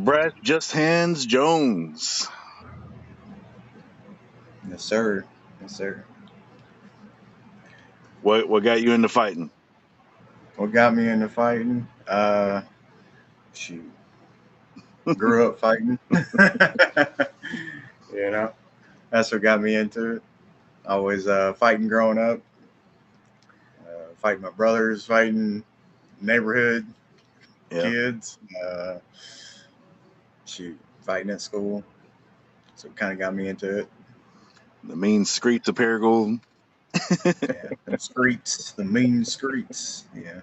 Brice Just Hands Jones. Yes, sir. Yes, sir. What got you into fighting? What got me into fighting? Shoot. Grew up fighting. You know, that's what got me into it. I was fighting growing up, fighting my brothers, fighting neighborhood kids. Fighting at school. So it kind of got me into it. The mean streets of Paragould. Yeah, the mean streets. Yeah.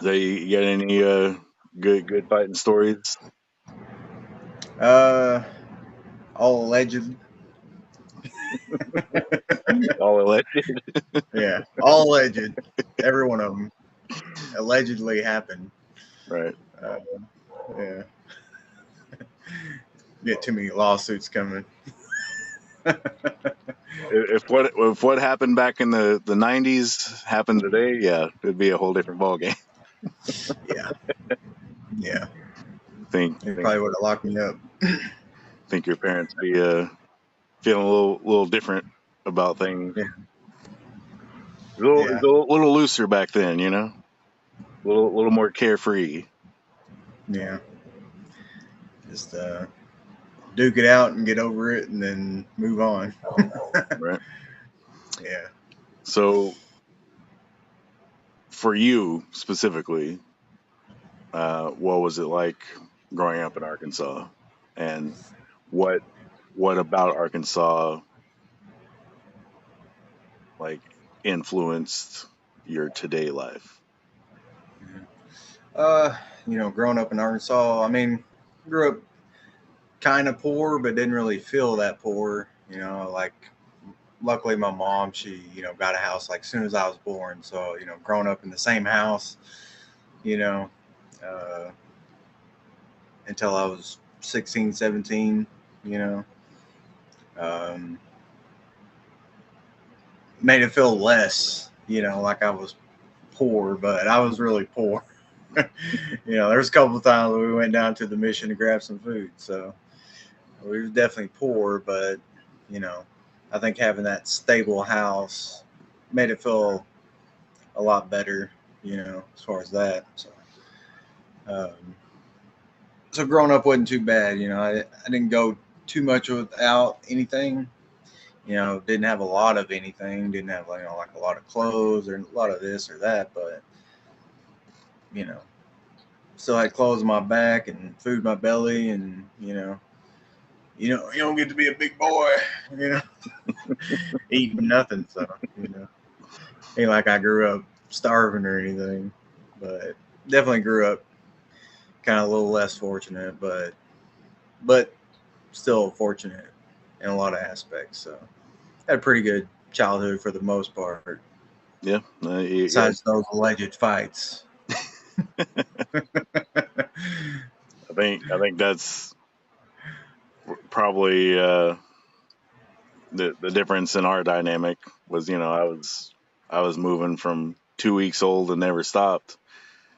So you got any good fighting stories? All alleged. All alleged. Yeah, all alleged. Every one of them allegedly happened. Right. Yeah. Get too many lawsuits coming. If what happened back in the 90s happened today, yeah, it'd be a whole different ballgame. Yeah. Yeah. They probably would have locked me up. Think your parents be feeling a little different about things. Yeah. It was a little looser back then, you know? A little more carefree. Yeah. Just duke it out and get over it and then move on. Right. Yeah. So for you specifically, what was it like growing up in Arkansas? And what about Arkansas like influenced your today life? Growing up in Arkansas, I mean, grew up kind of poor, but didn't really feel that poor. Like luckily my mom, she, got a house like as soon as I was born. So, growing up in the same house, until I was 16, 17, made it feel less, like I was poor, but I was really poor. There's a couple of times we went down to the mission to grab some food. So we were definitely poor, but, I think having that stable house made it feel a lot better, as far as that. So growing up wasn't too bad. I didn't go too much without anything. Didn't have a lot of anything. Didn't have like a lot of clothes or a lot of this or that, but still had clothes on my back and food in my belly, and you don't get to be a big boy, eating nothing. So ain't like I grew up starving or anything, but definitely grew up kind of a little less fortunate, but still fortunate in a lot of aspects. So had a pretty good childhood for the most part. Yeah. Besides those alleged fights. I think that's probably the difference in our dynamic was, I was moving from 2 weeks old and never stopped.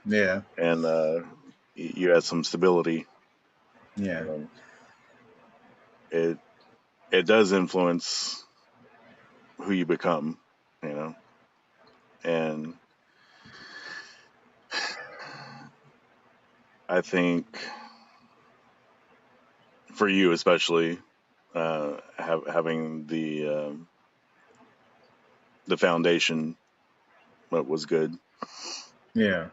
Yeah. And you had some stability. Yeah. It does influence who you become, and I think for you especially, having the foundation that was good. Yeah.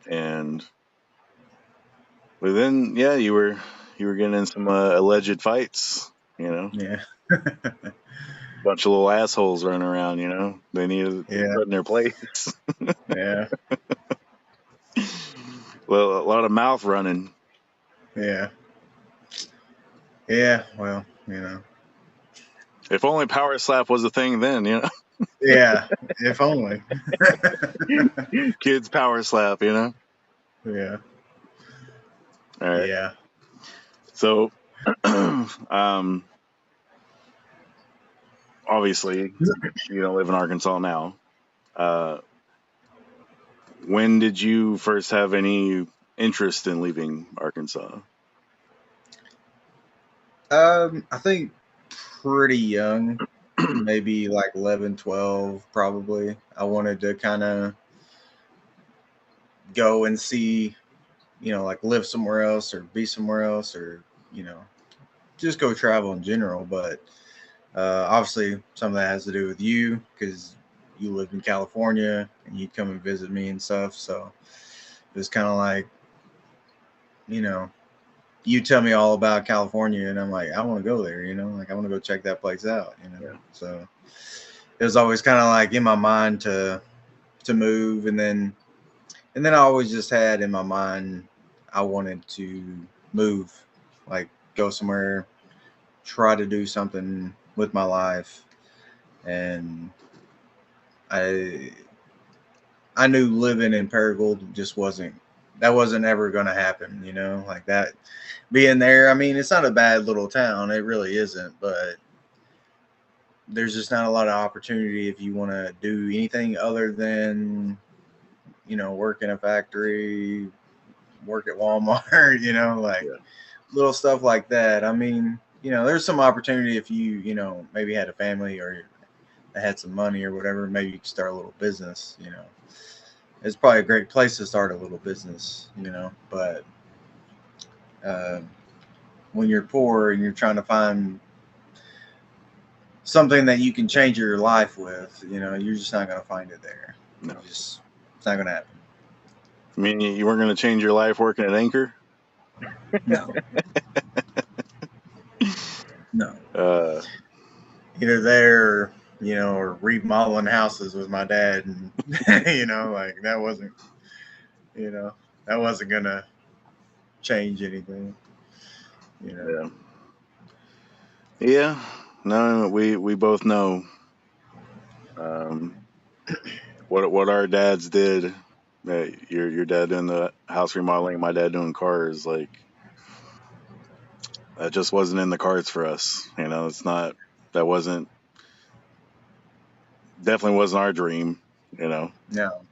And but then, yeah, you were getting in some alleged fights, Yeah. Bunch of little assholes running around, They needed to put in their place. Yeah. Well, a lot of mouth running. Yeah. Yeah. Well, If only Powerslap was a thing then, Yeah. If only. Kids Powerslap, Yeah. All right. Yeah. So, obviously, you don't live in Arkansas now. When did you first have any interest in leaving Arkansas? I think pretty young, maybe like 11, 12, probably. I wanted to kind of go and see, like live somewhere else or be somewhere else, or, just go travel in general. But obviously, some of that has to do with you because you lived in California and you'd come and visit me and stuff. So it was kind of like, you tell me all about California, and I'm like, I want to go there. Like I want to go check that place out. Yeah. So it was always kind of like in my mind to move, and then I always just had in my mind I wanted to move, like go somewhere, try to do something with my life, and I knew living in Paragould just wasn't ever going to happen, like that being there. I mean, it's not a bad little town. It really isn't, but there's just not a lot of opportunity if you want to do anything other than, work in a factory, work at Walmart, like Yeah. little stuff like that. I mean, there's some opportunity if you, maybe had a family or had some money or whatever, maybe you could start a little business, It's probably a great place to start a little business, but uh, when you're poor and you're trying to find something that you can change your life with, you're just not going to find it there. No. It's not going to happen. I mean, you weren't going to change your life working at Anchor? No. No. Either there, or remodeling houses with my dad, and like that wasn't gonna change anything. Yeah. Yeah. No, we both know what our dads did. Your dad doing the house remodeling, my dad doing cars. Like that just wasn't in the cards for us. It's not. That wasn't definitely wasn't our dream. No.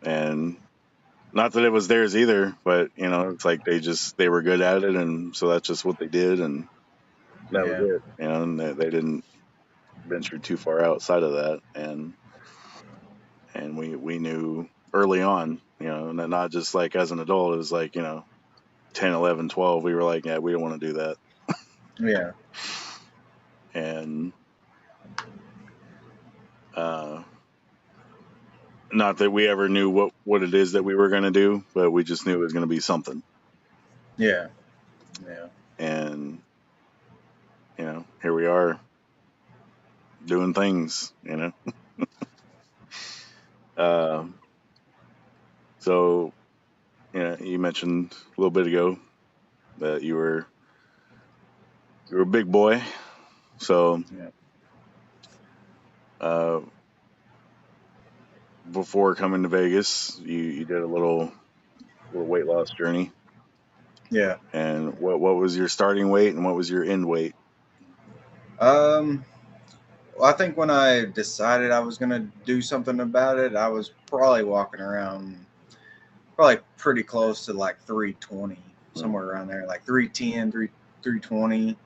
And not that it was theirs either, but it's like they were good at it, and so that's just what they did, and that was Yeah. it. And they didn't venture too far outside of that, and we knew early on, and not just like as an adult. It was like 10, 11, 12. We were like, yeah, we don't want to do that, Yeah. and not that we ever knew what it is that we were going to do, but we just knew it was going to be something. Yeah. Yeah. And here we are doing things. So you mentioned a little bit ago that you were a big boy. So Yeah. Before coming to Vegas, you did a little weight loss journey. Yeah. And what was your starting weight and what was your end weight? Well, I think when I decided I was gonna do something about it, I was probably walking around probably pretty close to like 320, somewhere around there, like 310, 320.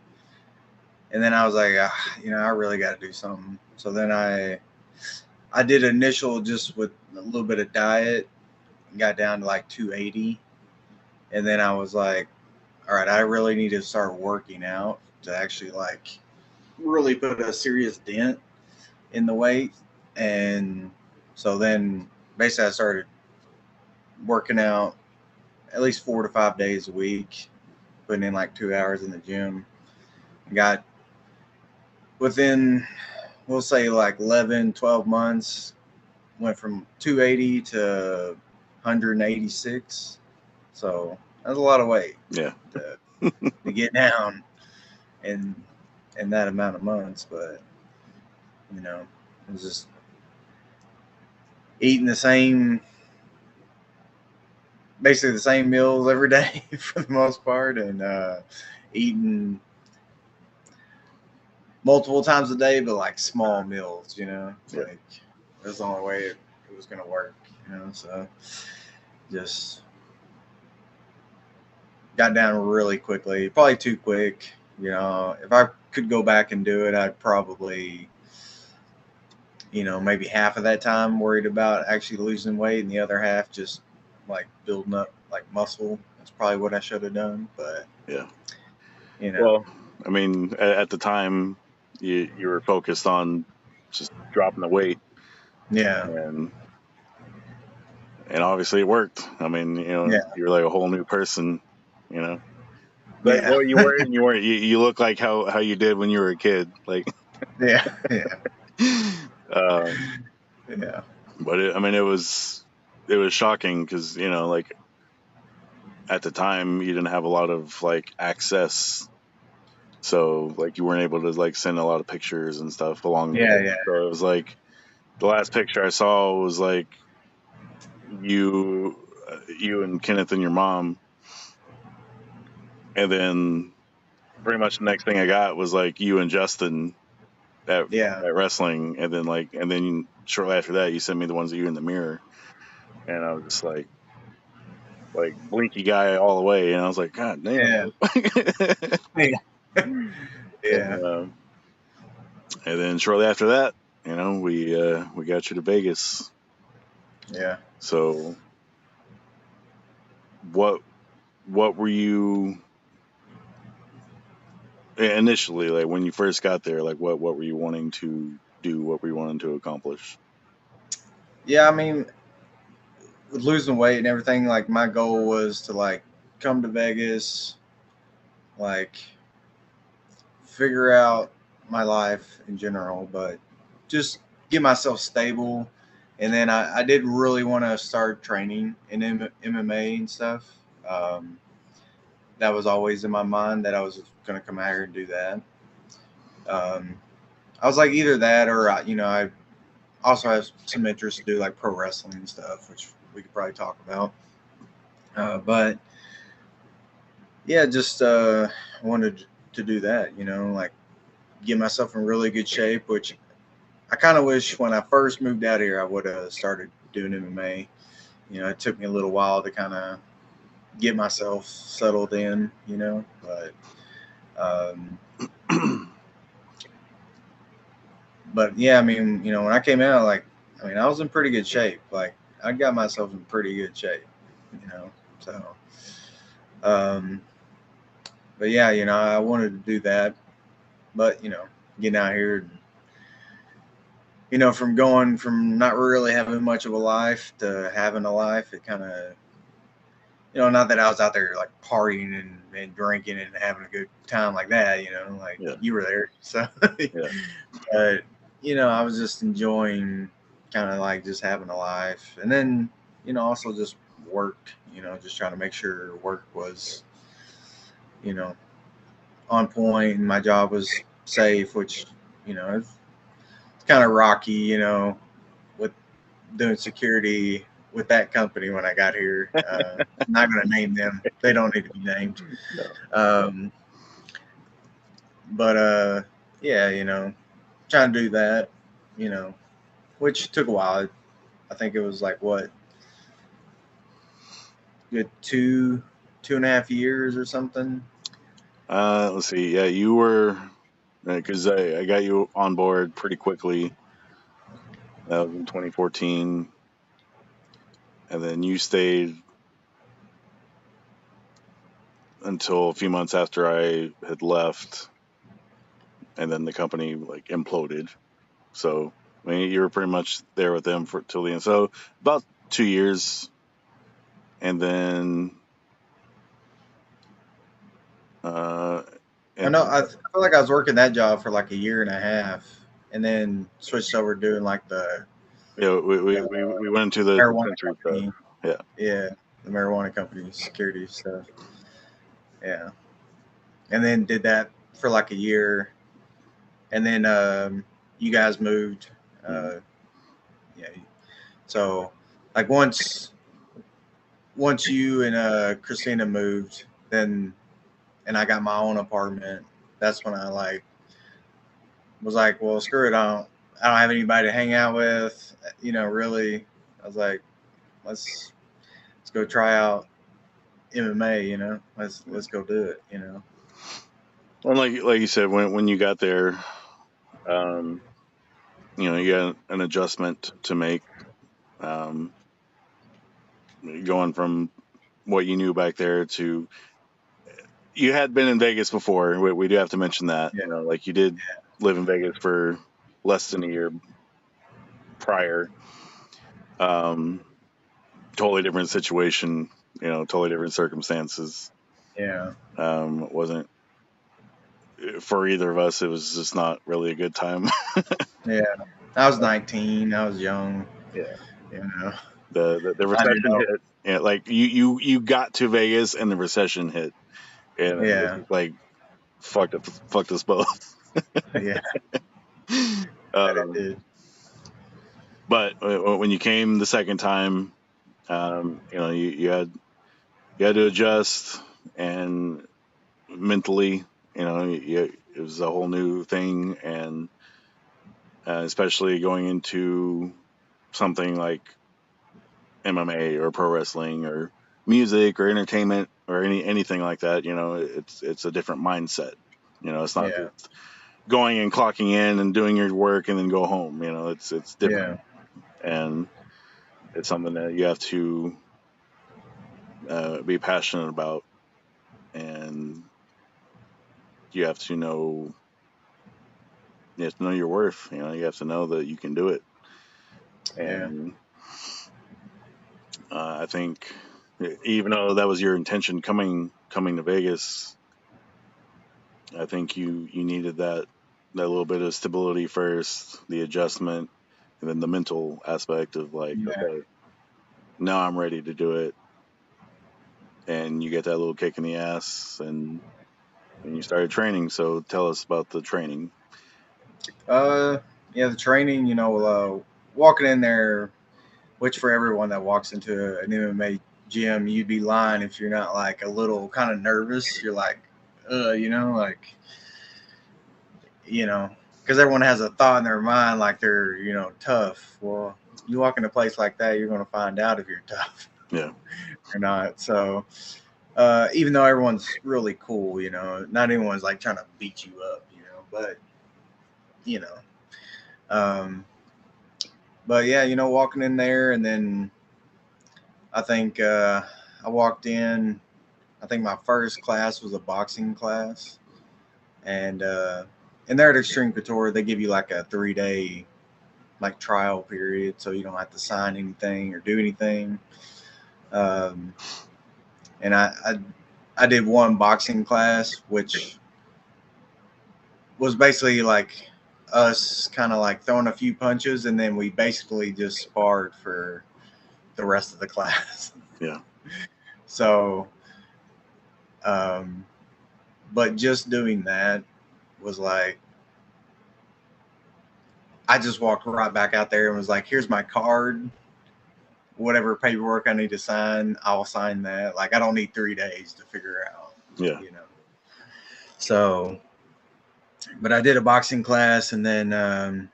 And then I was like, I really got to do something. So then I did initial just with a little bit of diet, got down to like 280. And then I was like, all right, I really need to start working out to actually like really put a serious dent in the weight. And so then basically I started working out at least 4 to 5 days a week, putting in like 2 hours in the gym. Got within, we'll say like 11, 12 months, went from 280 to 186. So that's a lot of weight to get down in that amount of months. But, it was just eating basically the same meals every day for the most part, and eating multiple times a day, but like small meals, like that's the only way it was going to work, so just got down really quickly, probably too quick. You know, if I could go back and do it, I'd probably, you know, maybe half of that time worried about actually losing weight, and the other half just like building up like muscle. That's probably what I should have done. But Yeah. you know, Well, I mean, at the time, you were focused on just dropping the weight, yeah, and obviously it worked. I mean, yeah, you were like a whole new person. You know, like yeah, well, you were and you weren't. You look like how you did when you were a kid. Like, yeah, yeah, um, yeah, but I mean, it was shocking because like at the time you didn't have a lot of like access, so like you weren't able to like send a lot of pictures and stuff along. yeah, yeah, So it was like the last picture I saw was like you and Kenneth and your mom, and then pretty much the next thing I got was like you and Justin at yeah, wrestling, and then shortly after that you sent me the ones of you in the mirror, and I was just like blinky guy all the way, and I was like, God damn. yeah, yeah, and, and then shortly after that, we got you to Vegas. yeah. So what were you initially, like when you first got there, like what were you wanting to do? What were you wanting to accomplish? Yeah, I mean, with losing weight and everything, like my goal was to like come to Vegas, like figure out my life in general, but just get myself stable. And then I did really want to start training in MMA and stuff. Um, that was always in my mind that I was going to come out here and do that. Um, I was like either that or, you know, I also have some interest to do like pro wrestling and stuff, which we could probably talk about. But yeah, just wanted to do that, you know, like get myself in really good shape, which I kind of wish when I first moved out here, I would have started doing MMA. You know, it took me a little while to kind of get myself settled in, you know, um, but yeah, I mean, you know, when I came out, like, I mean, I was in pretty good shape. Like, I got myself in pretty good shape, you know, so, um, but yeah, you know, I wanted to do that, but, you know, getting out here, you know, from going from not really having much of a life to having a life, it kind of, you know, not that I was out there like partying and drinking and having a good time like that, you know, like Yeah, you were there. So, yeah, but, you know, I was just enjoying kind of like just having a life. And then, you know, also just work, you know, just trying to make sure work was, you know, on point and my job was safe, which, you know, it's kind of rocky, you know, with doing security with that company when I got here. I'm not going to name them; they don't need to be named. no, Um, but yeah, you know, trying to do that, you know, which took a while. I think it was like what, good 2.5 years or something. let's see. Yeah, you were because I got you on board pretty quickly. That was in 2014, and then you stayed until a few months after I had left, and then the company like imploded. So I mean, you were pretty much there with them for till the end. So about 2 years, and then uh, I and know. I feel like I was working that job for like a year and a half, and then switched over doing like the we went into the marijuana dispensary stuff. company. Yeah, Yeah, the marijuana company security stuff. Yeah, and then did that for like a year, and then you guys moved. mm, Uh, yeah, so like once you and Christina moved, then and I got my own apartment. That's when I like was like, well, screw it. I don't have anybody to hang out with. You know, really. I was like, let's go try out MMA, you know, let's go do it, you know. And like you said, when you got there, you know, you got an adjustment to make, um, going from what you knew back there to, you had been in Vegas before. We do have to mention that, Yeah, you know, like you did live in Vegas for less than a year prior. Um, Totally different situation, you know, totally different circumstances. yeah, It wasn't for either of us. It was just not really a good time. yeah. I was 19. I was young. Yeah. You know, The I didn't recession know. hit. Yeah, like you got to Vegas and the recession hit, and it was Yeah, just like fucked us both. yeah. That it um, did. but when you came the second time, you know, you had to adjust, and mentally, you know, it was a whole new thing, and especially going into something like MMA or pro wrestling or music or entertainment or anything like that. You know, it's a different mindset. You know, it's not Yeah, just going and clocking in and doing your work and then go home. You know, it's different, yeah, and it's something that you have to be passionate about, and you have to know your worth. You know, you have to know that you can do it, yeah, and I think even though that was your intention coming to Vegas, I think you needed that little bit of stability first, the adjustment, and then the mental aspect of like, yeah. okay, now I'm ready to do it, and you get that little kick in the ass, and you started training. So tell us about the training. Uh, yeah. The training, you know, walking in there, which for everyone that walks into an MMA gym, you'd be lying if you're not like a little kind of nervous. You're like, you know, like, you know, because everyone has a thought in their mind like they're, you know, tough. Well, you walk in a place like that, you're going to find out if you're tough Yeah, or not. So, even though everyone's really cool, you know, not anyone's like trying to beat you up, you know, but, you know, um, but yeah, you know, walking in there and then I think I walked in. I think my first class was a boxing class, and there at Extreme Couture, they give you like a 3 day like trial period, so you don't have to sign anything or do anything. Um, and I did one boxing class, which was basically like us kind of like throwing a few punches, and then we basically just sparred for the rest of the class. yeah, So, um, but just doing that was like I just walked right back out there and was like, "Here's my card. Whatever paperwork I need to sign, I'll sign that. Like I don't need 3 days to figure out, yeah. you know." So, but I did a boxing class, and then,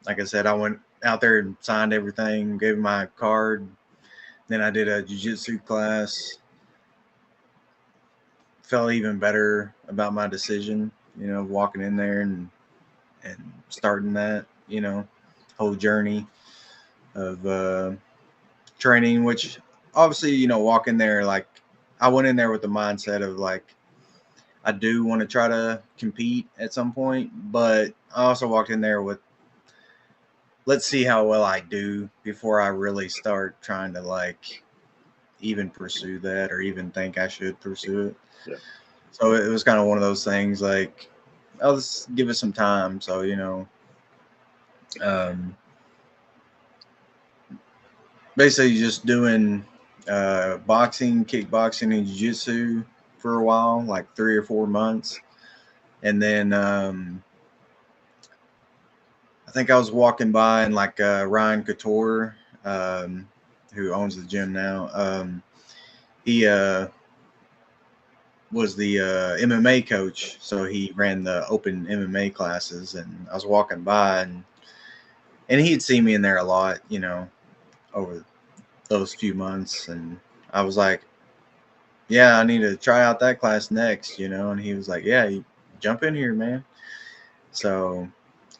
like I said, I went out there and signed everything, gave him my card. Then I did a jiu-jitsu class. Felt even better about my decision, you know, walking in there and starting that, you know, whole journey of training, which obviously, you know, walk in there, like I went in there with the mindset of like, I do want to try to compete at some point, but I also walked in there with, let's see how well I do before I really start trying to like even pursue that or even think I should pursue it. Yeah. So it was kind of one of those things like, I'll just give it some time. So, you know, um, basically just doing boxing, kickboxing, and jiu-jitsu for a while, like 3 or 4 months. And then I think I was walking by and like Ryan Couture, who owns the gym now, he was the MMA coach. So he ran the open MMA classes, and I was walking by and he'd seen me in there a lot, you know, over those few months. And I was like, yeah, I need to try out that class next, you know. And he was like, yeah, you jump in here, man. So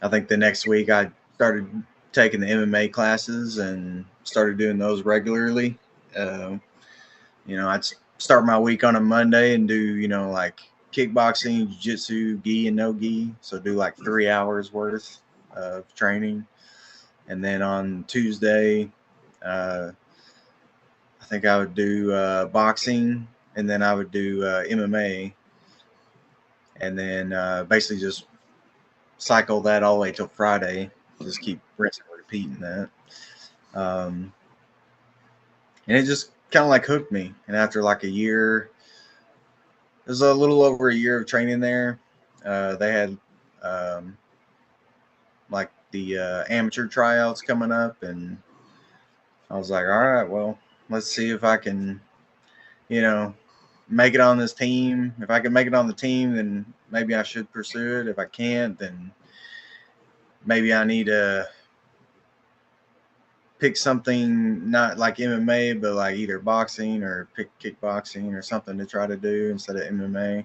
I think the next week I started taking the MMA classes and started doing those regularly. Uh, you know, I'd start my week on a Monday and do, you know, like kickboxing, jiu-jitsu, gi and no gi. So do like 3 hours worth of training. And then on Tuesday, uh, I think I would do boxing, and then I would do MMA, and then basically just cycle that all the way till Friday. Just keep rinsing and repeating that. Um, and it just kind of like hooked me. And after like a year, it was a little over a year of training there. They had um, like the amateur tryouts coming up, and I was like, all right, well, let's see if I can, you know, make it on this team. If I can make it on the team, then maybe I should pursue it. If I can't, then maybe I need to pick something not like MMA, but like either boxing or pick kickboxing or something to try to do instead of MMA.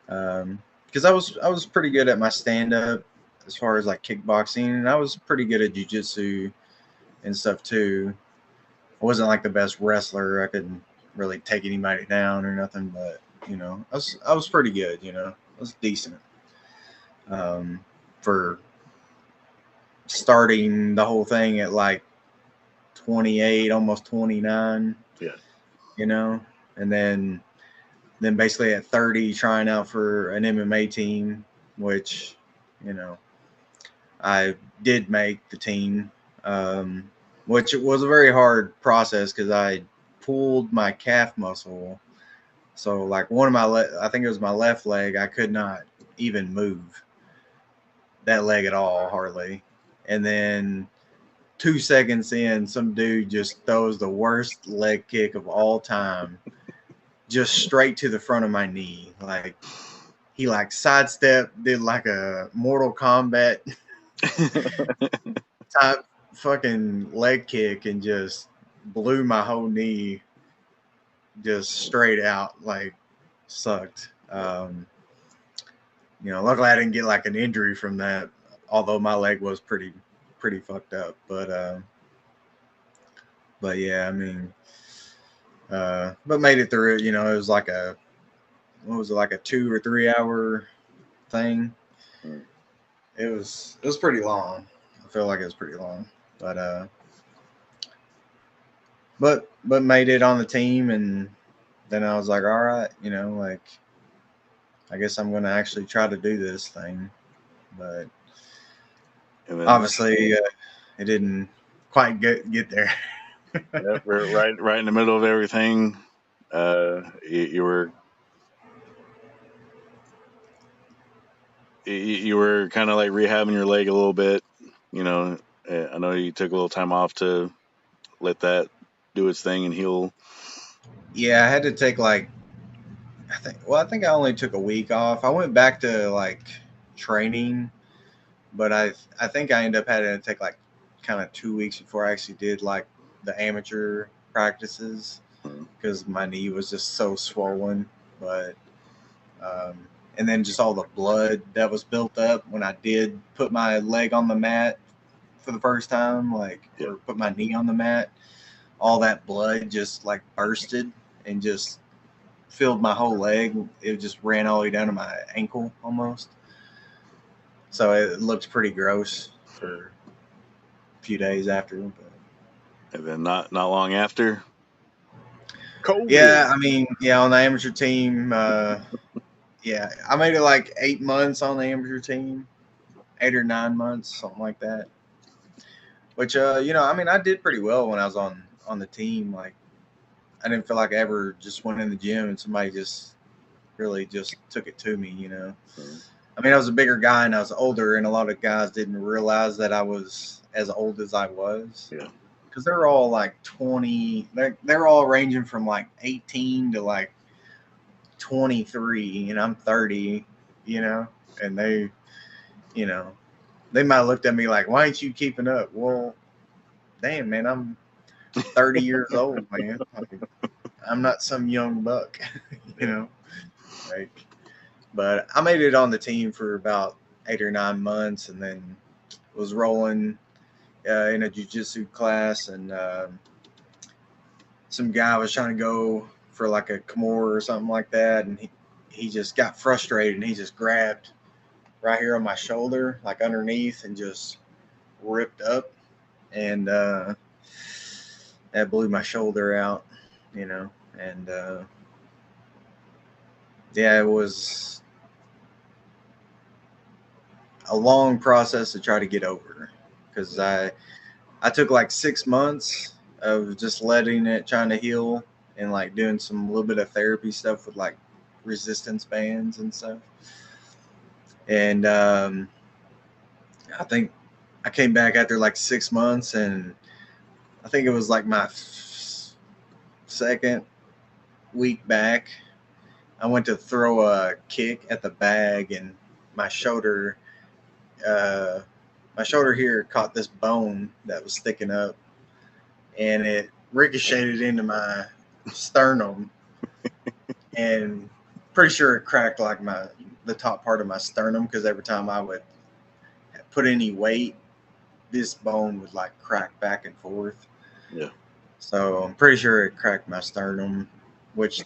Because I was pretty good at my stand up as far as like kickboxing, and I was pretty good at jiu-jitsu and stuff too. I wasn't like the best wrestler. I couldn't really take anybody down or nothing, but you know, I was pretty good. You know, I was decent for starting the whole thing at like 28, almost 29. Yeah. You know, and then basically at 30 trying out for an MMA team, which, you know, I did make the team, which was a very hard process because I pulled my calf muscle. So like one of my, I think it was my left leg, I could not even move that leg at all, hardly. And then 2 seconds in, some dude just throws the worst leg kick of all time, just straight to the front of my knee. Like he like sidestepped, did like a Mortal Kombat type fucking leg kick and just blew my whole knee just straight out. Like sucked. You know, luckily I didn't get like an injury from that, although my leg was pretty fucked up. But yeah, I mean, but made it through it. You know, it was like a, what was it, like a 2 or 3 hour thing. It was pretty long. I feel like it was pretty long, but made it on the team, and then I was like, all right, you know, like I guess I'm going to actually try to do this thing, but obviously it didn't quite get there. Yep, right in the middle of everything. You were kind of like rehabbing your leg a little bit. You know, I know you took a little time off to let that do its thing and heal. Yeah, I had to take like, I think I only took a week off. I went back to like training, but I think I ended up having to take like kind of 2 weeks before I actually did like the amateur practices because my knee was just so swollen. But and then just all the blood that was built up when I did put my leg on the mat for the first time, like or put my knee on the mat, all that blood just like bursted and just filled my whole leg. It just ran all the way down to my ankle almost. So it looked pretty gross for a few days after. But. And then not long after, COVID. Yeah, I mean, yeah, on the amateur team, yeah, I made it like 8 months on the amateur team, 8 or 9 months, something like that. Which, you know, I mean, I did pretty well when I was on the team. Like, I didn't feel like I ever just went in the gym and somebody just really just took it to me, you know. I mean, I was a bigger guy and I was older, and a lot of guys didn't realize that I was as old as I was. Yeah. Because they're all like 20. They're all ranging from like 18 to like 23, and I'm 30, you know. And they, you know, they might have looked at me like, "Why ain't you keeping up?" Well, damn, man, I'm 30 years old, man. I'm not some young buck, you know. Like, but I made it on the team for about 8 or 9 months, and then was rolling in a jiu-jitsu class, and some guy was trying to go for like a Kimura or something like that, and he just got frustrated, and he just grabbed right here on my shoulder, like underneath, and just ripped up, and that blew my shoulder out, you know, and yeah, it was a long process to try to get over, because I took like 6 months of just letting it, trying to heal, and like doing some little bit of therapy stuff with like resistance bands and stuff. And I think I came back after like 6 months, and I think it was like my second week back. I went to throw a kick at the bag, and my shoulder here caught this bone that was sticking up, and it ricocheted into my sternum, and pretty sure it cracked like the top part of my sternum, because every time I would put any weight, this bone would like crack back and forth. Yeah. So I'm pretty sure it cracked my sternum, which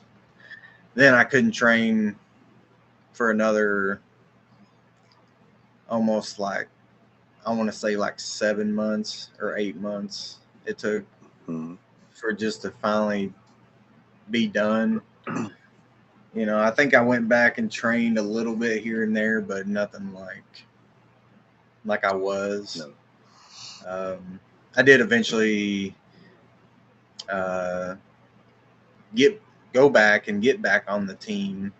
then I couldn't train for another almost like, I want to say like 7 months or 8 months it took for just to finally be done. You know, I think I went back and trained a little bit here and there, but nothing like I was. No. I did eventually go back and get back on the team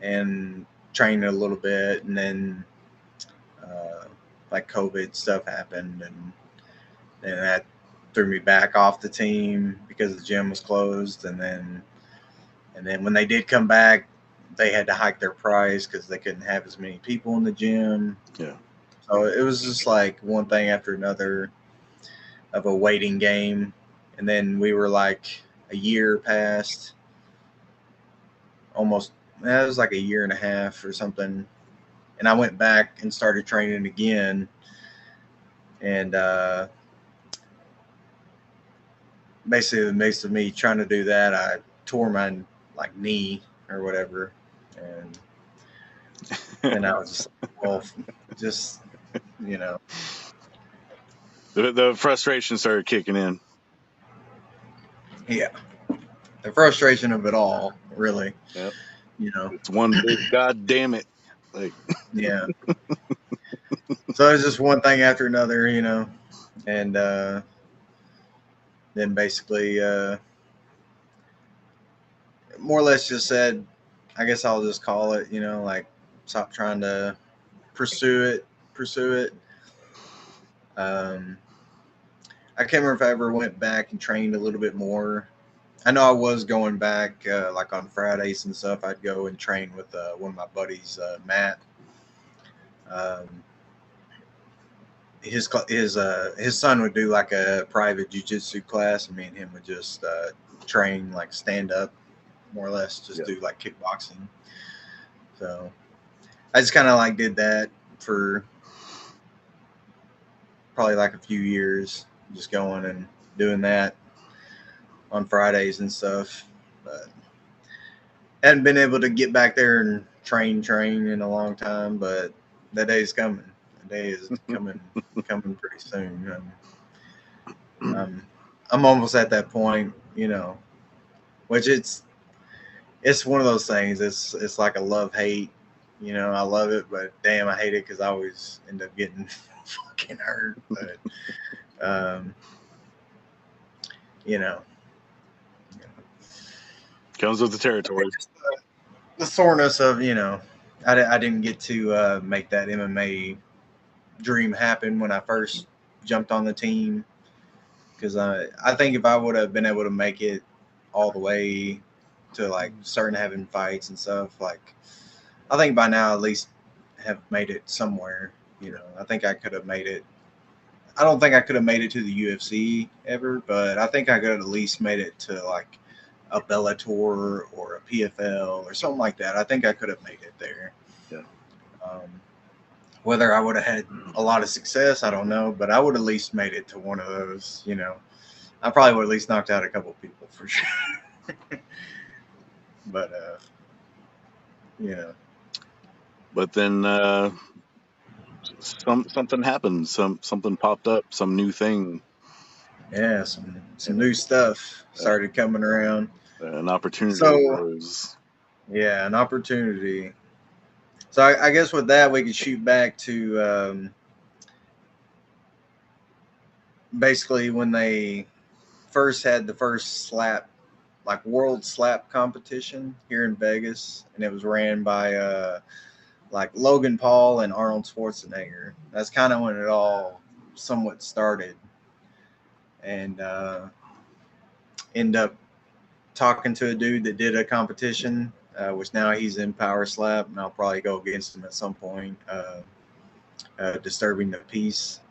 and train a little bit, and then like COVID stuff happened, and that threw me back off the team because the gym was closed, and then when they did come back, they had to hike their price because they couldn't have as many people in the gym. Yeah. So it was just like one thing after another of a waiting game. And then we were like a year past, almost, it was like a year and a half or something. And I went back and started training again. And basically, in the midst of me trying to do that, I tore my like knee or whatever. And I was just, well, just, you know. The frustration started kicking in. Yeah. The frustration of it all, really. Yep. You know. It's one big god damn it. Like, yeah. So it's just one thing after another, you know. And then basically more or less just said, I guess I'll just call it, you know, like stop trying to pursue it. I can't remember if I ever went back and trained a little bit more. I know I was going back like on Fridays and stuff. I'd go and train with one of my buddies, Matt. His son would do like a private jiu-jitsu class, and me and him would just train like stand up, more or less, just do like kickboxing. So I just kind of like did that for probably like a few years, just going and doing that on Fridays and stuff. But hadn't been able to get back there and train in a long time, but that day's coming. The day is coming pretty soon. I'm almost at that point, you know, which it's one of those things. It's like a love-hate, you know. I love it, but damn, I hate it because I always end up getting fucking hurt. But you know, comes with the territory. The soreness of, you know, I didn't get to make that MMA dream happen when I first jumped on the team, because I think if I would have been able to make it all the way to like starting having fights and stuff, like I think by now at least have made it somewhere, you know. I think I could have made it. I don't think I could have made it to the UFC ever, but I think I could have at least made it to like a Bellator or a PFL or something like that. I think I could have made it there. Yeah. Whether I would have had a lot of success, I don't know, but I would at least made it to one of those. You know, I probably would at least knocked out a couple people for sure. But you know. But then something happened. Something popped up. Some new thing. Yeah, some new stuff started coming around. An opportunity So arose. yeah, an opportunity. So I guess with that we could shoot back to basically when they first had the first slap, like world slap competition here in Vegas, and it was ran by like Logan Paul and Arnold Schwarzenegger. That's kind of when it all somewhat started, and end up talking to a dude that did a competition, which now he's in Powerslap, and I'll probably go against him at some point, disturbing the peace.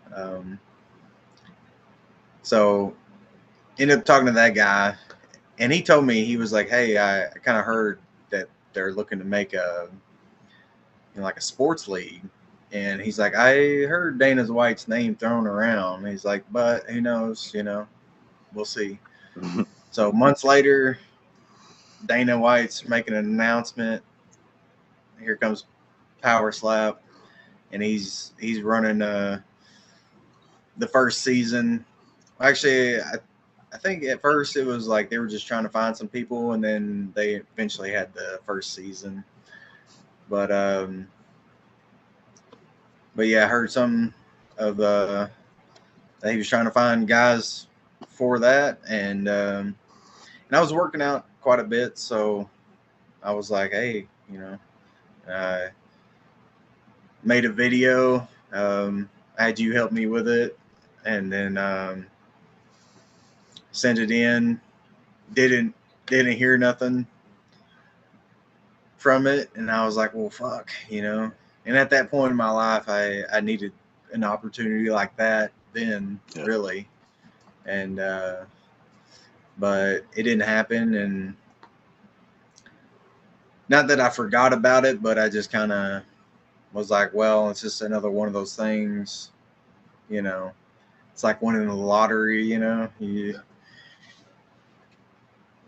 So ended up talking to that guy, and he told me, he was like, hey, I kind of heard that they're looking to make a, you know, like a sports league. And he's like, I heard Dana White's name thrown around. He's like, but who knows, you know, we'll see. So months later, Dana White's making an announcement. Here comes Powerslap, and he's running the first season. Actually, I think at first it was like they were just trying to find some people, and then they eventually had the first season. But yeah, I heard some of that he was trying to find guys for that, and I was working out quite a bit, so I was like, hey, you know, I made a video. I had you help me with it, and then sent it in. Didn't hear nothing from it, and I was like, well, fuck, you know. And at that point in my life, I needed an opportunity like that then, really, and but it didn't happen. And not that I forgot about it, but I just kind of was like, well, it's just another one of those things, you know. It's like winning the lottery, you know. You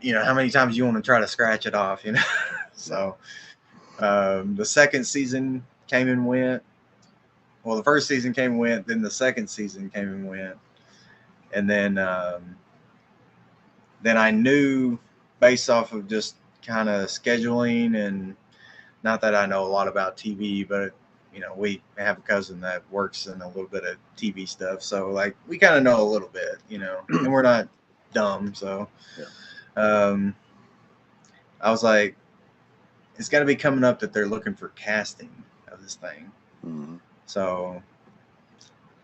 know, how many times you want to try to scratch it off, you know. So the second season came and went. Well, the first season came and went, then the second season came and went, and then I knew, based off of just kind of scheduling, and not that I know a lot about TV, but you know, we have a cousin that works in a little bit of TV stuff, so like we kind of know a little bit, you know, and we're not dumb, so I was like, it's got to be coming up that they're looking for casting of this thing. Mm-hmm. So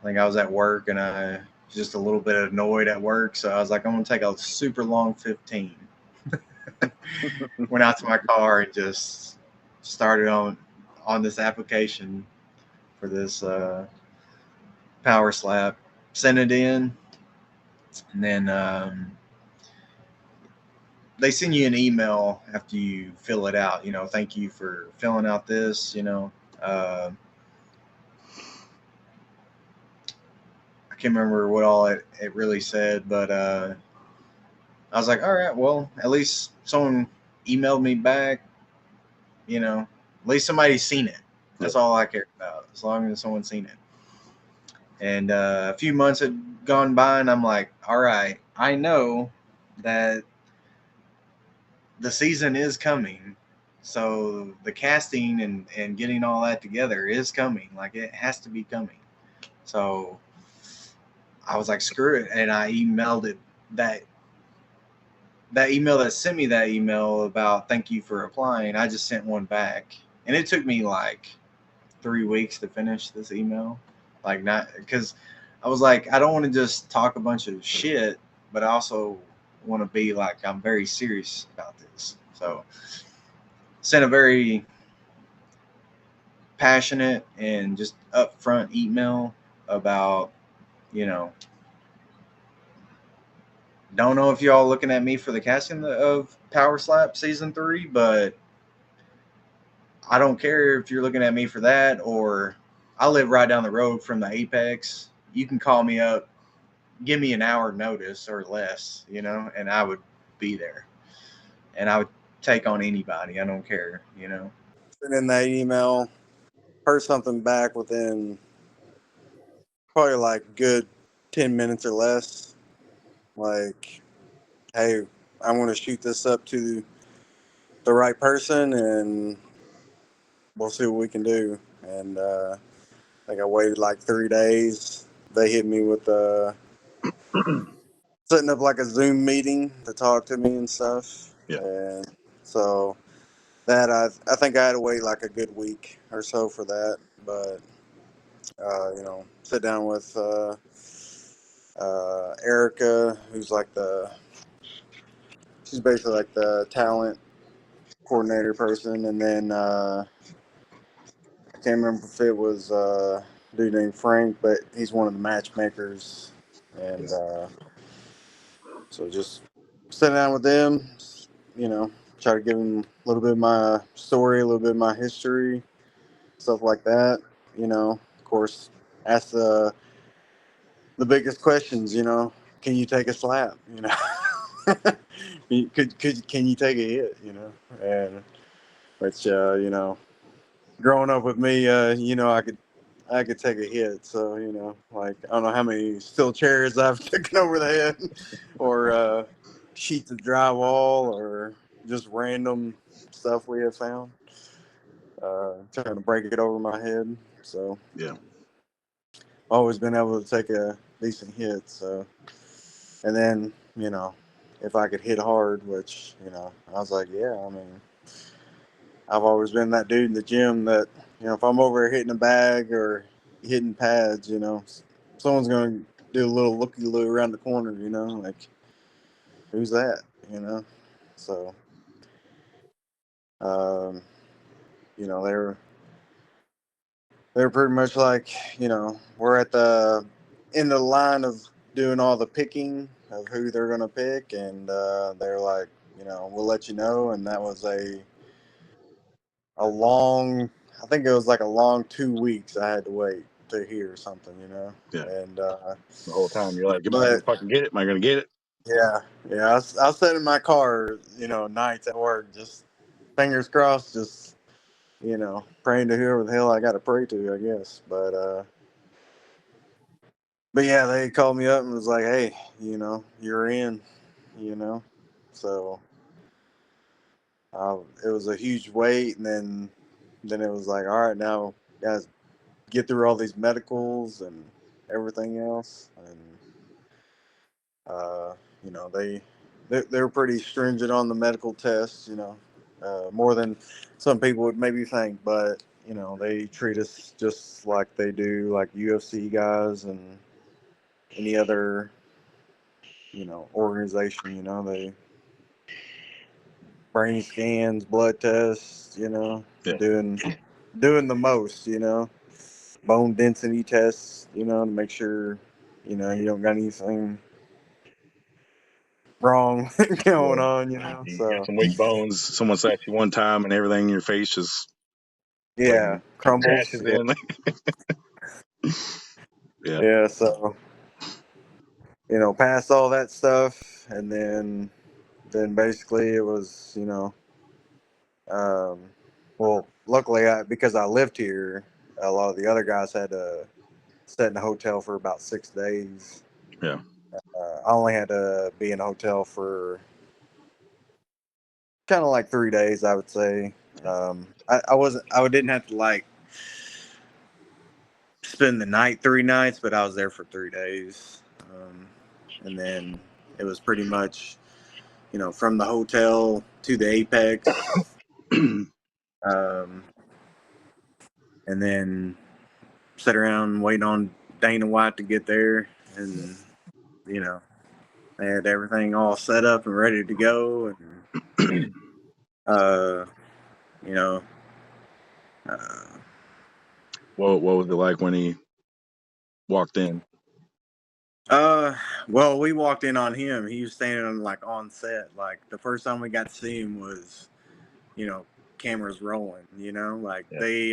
I think I was at work, and I was just a little bit annoyed at work, so I was like, I'm gonna take a super long 15. Went out to my car and just started on this application for this Powerslap. Sent it in, and then they send you an email after you fill it out. You know, thank you for filling out this. You know, I can't remember what all it really said, but I was like, all right, well, at least someone emailed me back. You know, at least somebody's seen it. That's all I care about, as long as someone's seen it. And a few months had gone by, and I'm like, all right, I know that the season is coming. So the casting and getting all that together is coming. Like, it has to be coming. So I was like, screw it. And I emailed it, that email that sent me that email about thank you for applying. I just sent one back. And it took me like 3 weeks to finish this email. Like, not because I was like, I don't want to just talk a bunch of shit, but I also want to be like, I'm very serious about this. So sent a very passionate and just upfront email about, you know, don't know if y'all looking at me for the casting of Powerslap season 3, but I don't care if you're looking at me for that, or I live right down the road from the Apex. You can call me up, give me an hour notice or less, and I would be there. And I would take on anybody. I don't care, Send in that email, heard something back within probably like good 10 minutes or less. Like, hey, I want to shoot this up to the right person and we'll see what we can do. And I think I waited like 3 days. They hit me with setting up like a Zoom meeting to talk to me and stuff. Yeah. And so that I think I had to wait like a good week or so for that. But sit down with Erica, who's like she's basically like the talent coordinator person, and then I can't remember if it was a dude named Frank, but he's one of the matchmakers, and so just sit down with them, try to give them a little bit of my story, a little bit of my history, stuff like that. Of course, ask the biggest questions. Can you take a slap? Can you take a hit? And which growing up with me, I could take a hit. So like I don't know how many steel chairs I've taken over the head, or sheets of drywall, or just random stuff we have found. Trying to break it over my head. So Yeah. always been able to take a decent hit. So, and then if I could hit hard, which I was like, yeah, I mean, I've always been that dude in the gym that if I'm over hitting a bag or hitting pads, someone's gonna do a little looky loo around the corner, like who's that, So, um, they're pretty much like, we're at the end of the line of doing all the picking of who they're going to pick. And they're like, we'll let you know. And that was a long, I think it was like a long 2 weeks I had to wait to hear something, Yeah. And, The whole time you're like, am I but gonna fucking get it? Am I gonna get it? yeah, I was sitting in my car, nights at work, just fingers crossed, just, praying to whoever the hell I got to pray to, I guess. But yeah, they called me up and was like, "Hey, you're in," you know. So it was a huge wait, and then it was like, "All right, now guys, get through all these medicals and everything else." And uh, they were pretty stringent on the medical tests, more than some people would maybe think. But they treat us just like they do like UFC guys and any other organization. They brain scans, blood tests, Yeah. doing the most, bone density tests, to make sure, you don't got anything wrong going Yeah. on, You got so some weak bones. Someone slaps you one time and everything in your face just yeah, fucking crumbles, crashes in. Yeah. yeah, so past all that stuff, and then basically it was, um, well, luckily because I lived here, a lot of the other guys had to stay in a hotel for about 6 days. Yeah. I only had to be in a hotel for kind of like 3 days, I would say. I didn't have to like spend the night 3 nights, but I was there for 3 days. And then it was pretty much, from the hotel to the Apex. Um, and then sit around waiting on Dana White to get there. And, they had everything all set up and ready to go. And, you know, uh, What was it like when he walked in? Well, we walked in on him. He was standing like on set. Like the first time we got to see him was, cameras rolling. Like they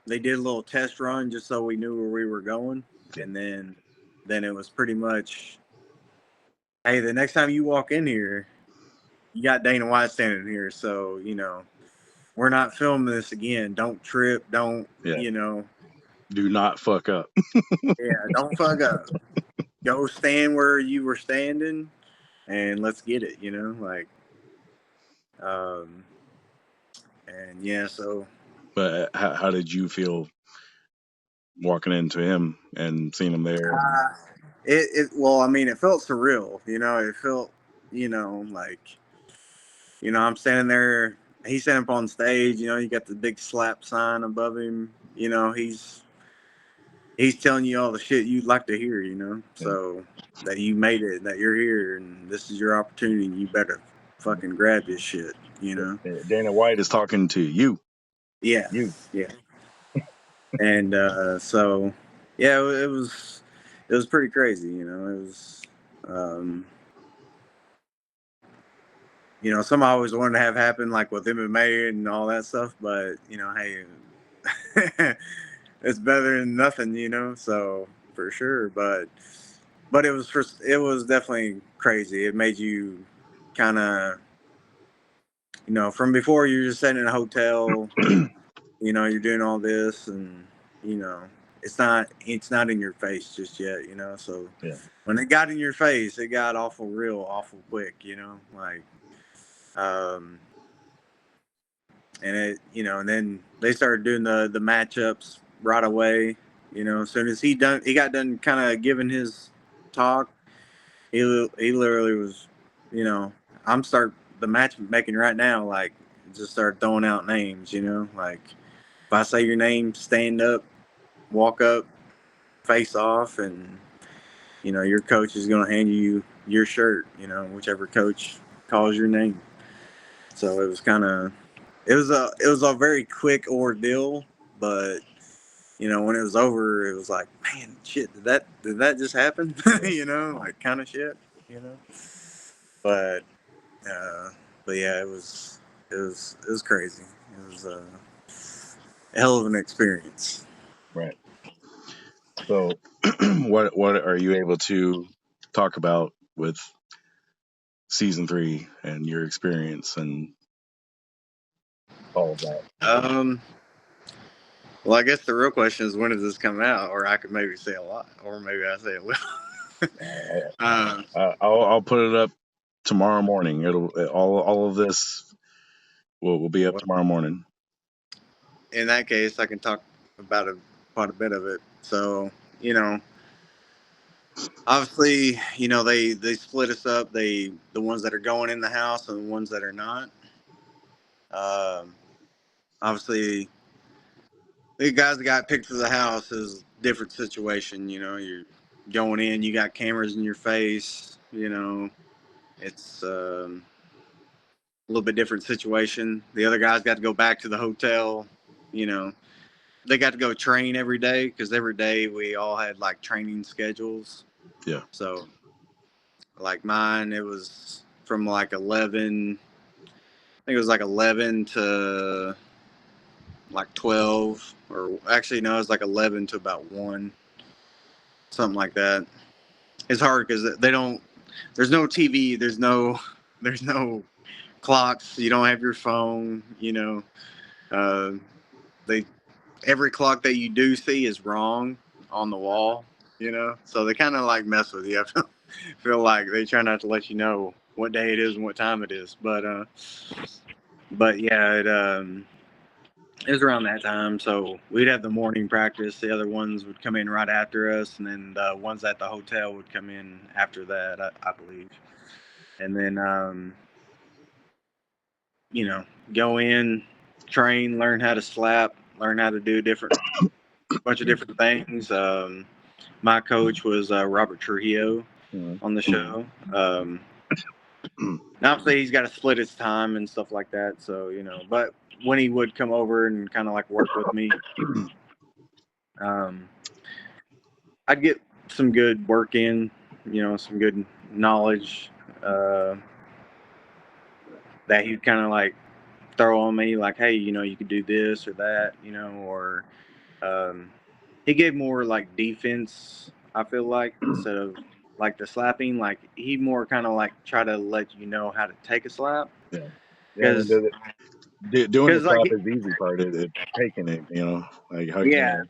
did a little test run just so we knew where we were going, and then it was pretty much, hey, the next time you walk in here, you got Dana White standing here, so we're not filming this again. Don't trip. Don't Do not fuck up. don't fuck up. Go stand where you were standing, and let's get it. Like, and yeah. So, But how did you feel walking into him and seeing him there? well, I mean, it felt surreal. It felt, like, I'm standing there. He's standing up on stage. You got the big slap sign above him. He's telling you all the shit you'd like to hear. So that you made it, that you're here, and this is your opportunity. And you better fucking grab this shit. Dana White is talking to you. Yeah. You. Yeah. And so, yeah, it was pretty crazy. It was. Some I always wanted to have happen, like with MMA and all that stuff. But hey, it's better than nothing. So for sure. But it was definitely crazy. It made you kind of, from before you're just sitting in a hotel. You're doing all this, and it's not in your face just yet. So when it got in your face, it got awful real, awful quick. Like. And it, and then they started doing the matchups right away. As soon as he got done kind of giving his talk, he literally was, I'm start the match making right now. Like, just start throwing out names. Like if I say your name, stand up, walk up, face off, and your coach is going to hand you your shirt. Whichever coach calls your name. So it was kind of. It was a very quick ordeal, but when it was over, it was like, man, shit, did that just happen? Like kind of shit, But yeah, it was crazy. It was a hell of an experience. Right. So, what are you able to talk about with season 3 and your experience and all of that? Well, I guess the real question is, when does this come out? Or I could maybe say a lot, or maybe I say a little. I'll put it up tomorrow morning. It'll all of this will be up tomorrow morning. In that case, I can talk about quite a bit of it. So, obviously, they split us up. The ones that are going in the house and the ones that are not. Obviously, the guys that got picked for the house is a different situation. You're going in, you got cameras in your face. It's a little bit different situation. The other guys got to go back to the hotel. They got to go train every day, because every day we all had like training schedules. Yeah. So, like mine, it was from like 11. I think it was like 11 to like 12, or actually no, it was like 11 to about 1, something like that. It's hard because there's no TV, there's no clocks, you don't have your phone. They every clock that you do see is wrong on the wall. So they kind of like mess with you. I feel like they try not to let you know what day it is and what time it is. But yeah, it was around that time. So we'd have the morning practice. The other ones would come in right after us, and then the ones at the hotel would come in after that, I believe. And then go in, train, learn how to slap, learn how to do bunch of different things. My coach was Robert Trujillo on the show. Now, obviously, he's got to split his time and stuff like that. So, but when he would come over and kind of like work with me, I'd get some good work in, some good knowledge that he'd kind of like throw on me, like, hey, you could do this or that, or he gave more like defense, I feel like, instead of like the slapping. Like he more kind of like try to let you know how to take a slap. Yeah. Yeah. I mean, Because doing the like slap is the easy part. It's taking it, like how yeah,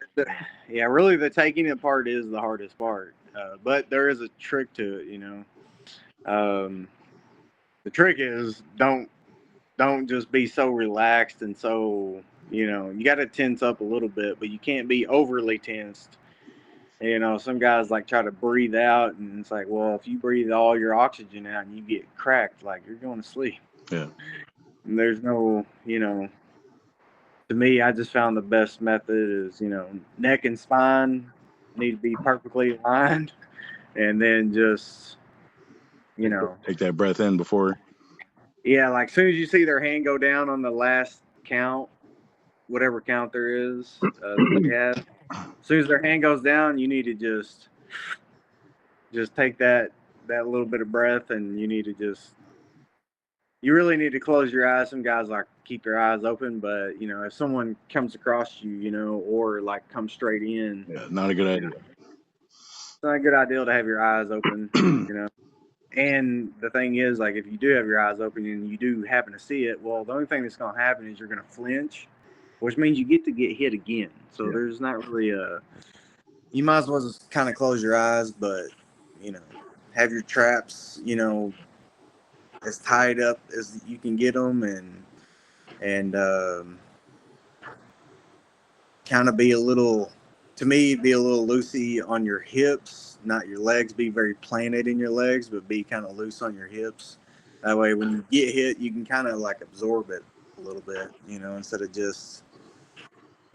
really the taking it part is the hardest part. But there is a trick to it, the trick is don't just be so relaxed and so, you got to tense up a little bit, but you can't be overly tensed. Some guys like try to breathe out, and it's like, well, if you breathe all your oxygen out and you get cracked, like you're going to sleep. Yeah. And there's no, to me, I just found the best method is, neck and spine need to be perfectly aligned, and then just, take that breath in before. yeah, like as soon as you see their hand go down on the last count, whatever count there is that they have, as soon as their hand goes down, you need to just take that little bit of breath, and you need to you really need to close your eyes. Some guys like keep their eyes open, but if someone comes across you, or like comes straight in, Yeah, not a good idea. It's not a good idea to have your eyes open, And the thing is, like, if you do have your eyes open and you do happen to see it, well, the only thing that's going to happen is you're going to flinch, which means you get to get hit again. So there's not really you might as well just kind of close your eyes, but, have your traps, as tied up as you can get them, and kind of be a little loosey on your hips, not your legs. Be very planted in your legs, but be kind of loose on your hips. That way, when you get hit, you can kind of like absorb it a little bit, instead of just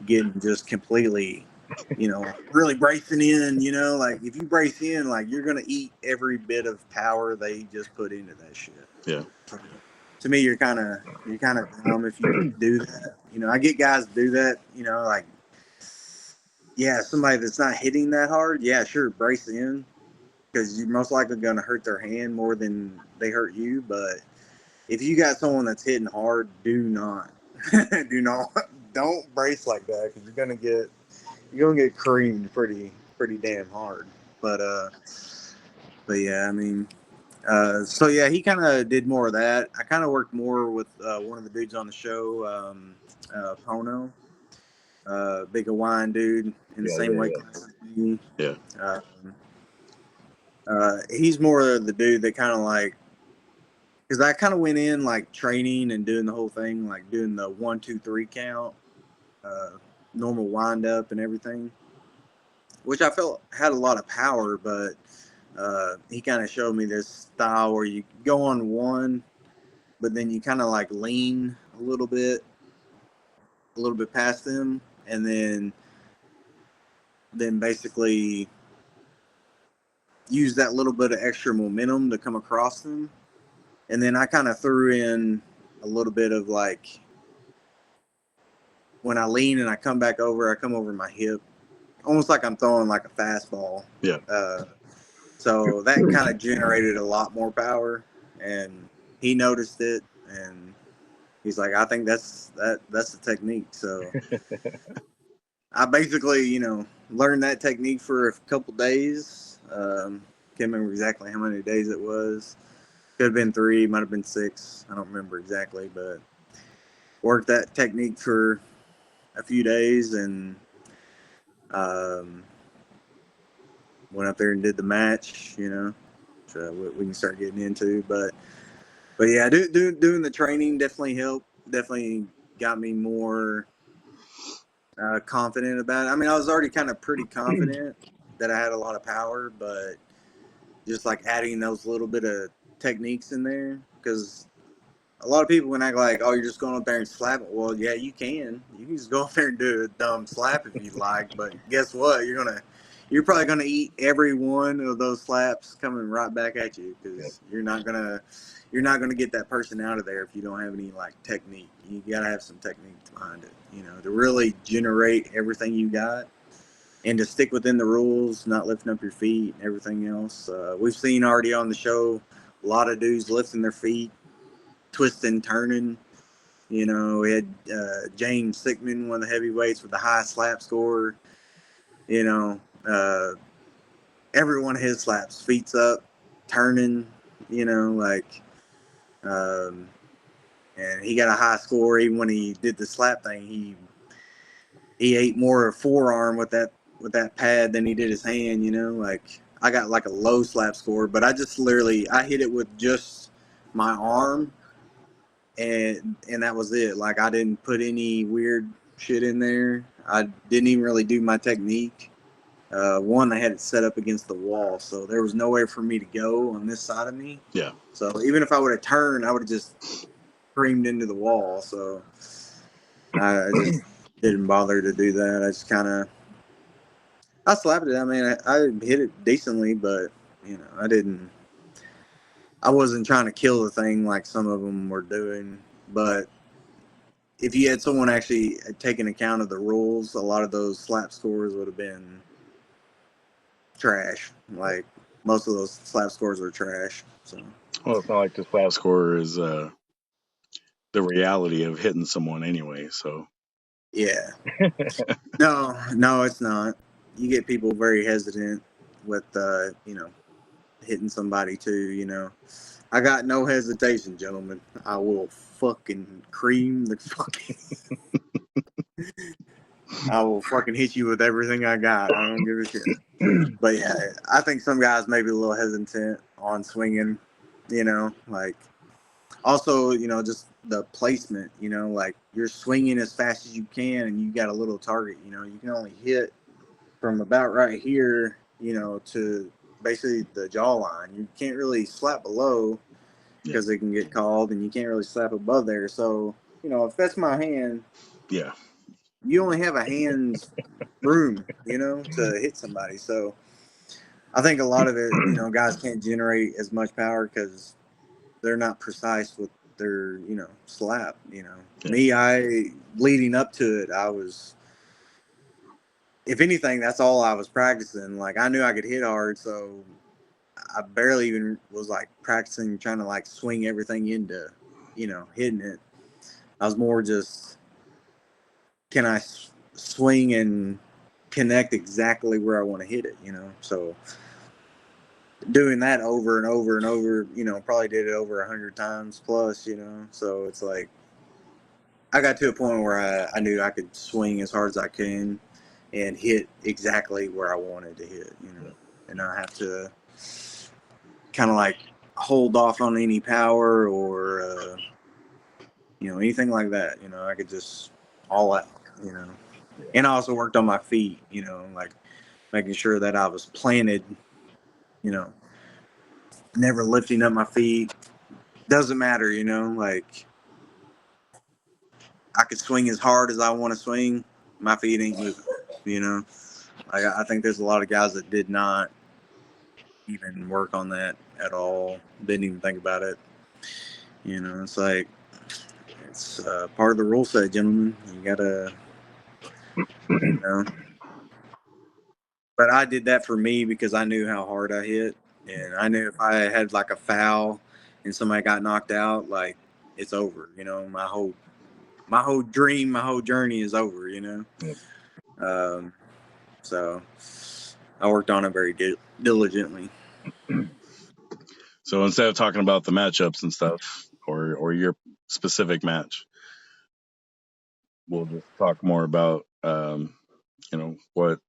getting just completely, really bracing in, like if you brace in, like you're going to eat every bit of power they just put into that shit. Yeah. To me, you're kind of dumb if you do that. I get guys do that, like, yeah, somebody that's not hitting that hard, yeah, sure, brace in, because you're most likely going to hurt their hand more than they hurt you. But if you got someone that's hitting hard, do not, don't brace like that, because you're gonna get creamed pretty damn hard. But yeah, I mean, so yeah, he kind of did more of that. I kind of worked more with one of the dudes on the show, Pono. Big Hawaiian dude in the same weight class as me. Yeah. He's more the dude that kind of like, because I kind of went in like training and doing the whole thing, like doing the 1, 2, 3 count, normal wind up and everything, which I felt had a lot of power. But he kind of showed me this style where you go on 1, but then you kind of like lean a little bit past them, and then basically use that little bit of extra momentum to come across them. And then I kind of threw in a little bit of like, when I lean and I come over my hip, almost like I'm throwing like a fastball. Yeah. So that kind of generated a lot more power, and he noticed it, and he's like, I think that's the technique. So I basically, learned that technique for a couple days. Can't remember exactly how many days it was. Could have been 3, might have been 6. I don't remember exactly, but worked that technique for a few days, and went up there and did the match, so we can start getting into. But yeah, doing the training definitely helped. Definitely got me more confident about it. I mean, I was already kind of pretty confident that I had a lot of power, but just like adding those little bit of techniques in there, because a lot of people when act like, oh, you're just going up there and slap it. Well, yeah, you can. You can just go up there and do a dumb slap if you like, but guess what? You're probably gonna eat every one of those slaps coming right back at you, because you're not gonna get that person out of there if you don't have any like technique. You gotta have some technique behind it, to really generate everything you got. and to stick within the rules, not lifting up your feet and everything else. We've seen already on the show a lot of dudes lifting their feet, twisting, turning. You know, we had James Sickman, one of the heavyweights with the high slap score. You know, every one of his slaps, feet's up, turning. You know, like, and he got a high score. Even when he did the slap thing, he ate more forearm with that pad than he did his hand. You know, like I got like a low slap score, but I just literally I hit it with just my arm. And that was it. Like I didn't put any weird shit in there. I didn't even really do my technique. One, I had it set up against the wall, so there was nowhere for me to go on this side of me. Yeah. So even if I would have turned, I would have just screamed into the wall. So I just didn't bother to do that. I just kind of I slapped it. I mean, I hit it decently, but you know, I wasn't trying to kill the thing like some of them were doing, but if you had someone actually taking account of the rules, a lot of those slap scores would have been trash. Like most of those slap scores were trash. So Well, it's not like the slap score is the reality of hitting someone anyway. So yeah, no, it's not. You get people very hesitant with you know, hitting somebody too. You know, I got no hesitation, gentlemen. I will fucking cream the fucking. I will fucking hit you with everything I got. I don't give a shit. But yeah, I think some guys may be a little hesitant on swinging, you know, like also, you know, just the placement, you know, like you're swinging as fast as you can and you got a little target, you know, you can only hit from about right here, you know, to basically the jawline. You can't really slap below because it can get called, and you can't really slap above there. So, you know, if that's my hand, yeah, you only have a hand's room, you know, to hit somebody. So I think a lot of it, you know, guys can't generate as much power because they're not precise with their, you know, slap. You know, me, I leading up to it, I was, if anything, that's all I was practicing. Like I knew I could hit hard, so I barely even was like practicing trying to like swing everything into, you know, hitting it. I was more just, can I swing and connect exactly where I want to hit it, you know? So doing that over and over and over, you know, probably did it over 100 times plus, you know? So it's like, I got to a point where I knew I could swing as hard as I can and hit exactly where I wanted to hit, you know? And not have to kind of like hold off on any power or, you know, anything like that. You know, I could just all out, you know? And I also worked on my feet, you know, like making sure that I was planted, you know, never lifting up my feet. Doesn't matter, you know, like I could swing as hard as I want to swing. My feet ain't moving, you know. Like I think there's a lot of guys that did not even work on that at all. Didn't even think about it. You know, it's like it's part of the rule set, gentlemen. You gotta, you know. But I did that for me because I knew how hard I hit, and I knew if I had like a foul and somebody got knocked out, like it's over. You know, my whole dream, my whole journey is over. You know. So I worked on it very diligently. So instead of talking about the matchups and stuff, or your specific match, we'll just talk more about you know, what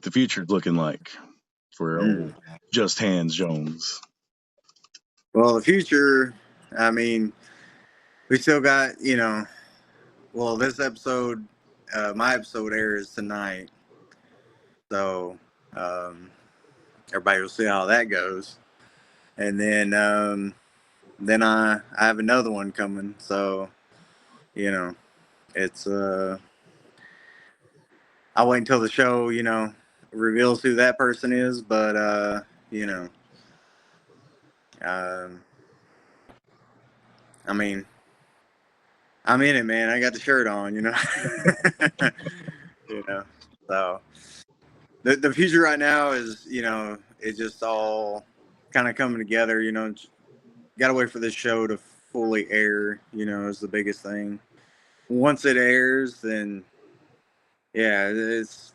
the future's looking like for old Just Hands Jones. Well, the future, I mean, we still got, you know, well, this episode, my episode airs tonight. So everybody will see how that goes. And then I have another one coming. So, you know, it's, I'll wait until the show, you know, reveals who that person is. But, you know, I mean, I'm in it, man. I got the shirt on, you know. You know. So the future right now is, it's just all kind of coming together. Got to wait for this show to fully air. Is the biggest thing. Once it airs, then yeah, it's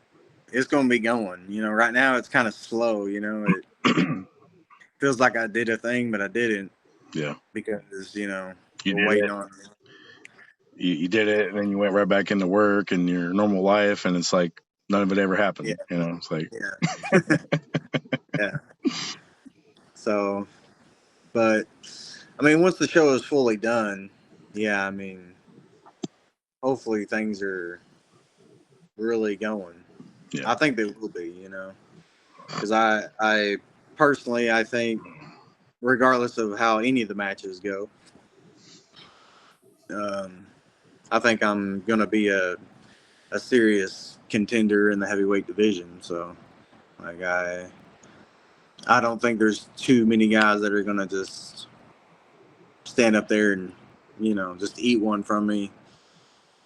gonna be going. Right now it's kind of slow. It feels like I did a thing, but I didn't. Yeah. Because You we're waiting on. You did it, and then you went right back into work and your normal life, and it's like none of it ever happened. Yeah. It's like Yeah. Yeah. So, but I mean, once the show is fully done, yeah, I mean, hopefully things are really going. Yeah. I think they will be, because I personally, I think regardless of how any of the matches go, I think I'm gonna be a serious contender in the heavyweight division. So, like, I don't think there's too many guys that are gonna just stand up there and just eat one from me,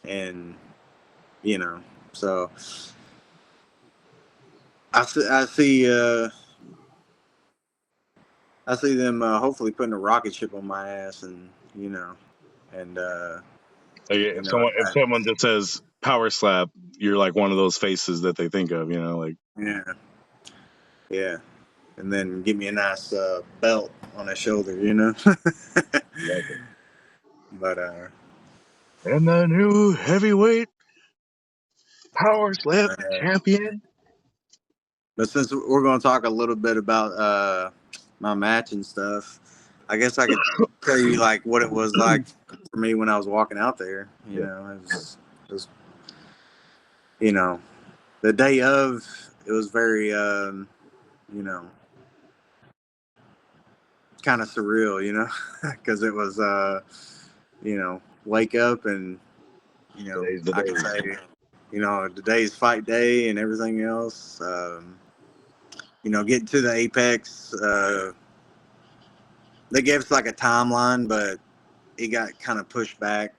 and so I see them hopefully putting a rocket ship on my ass, and and if someone just says Powerslap, you're like one of those faces that they think of, like yeah, and then give me a nice belt on the shoulder, But and the new heavyweight Powerslap champion. But since we're going to talk a little bit about my match and stuff, I guess I could tell you like what it was like for me when I was walking out there. It was the day of. It was very kind of surreal, because it was wake up and Today's the I day. could say today's fight day and everything else. Getting to the apex. They gave us like a timeline, but it got kind of pushed back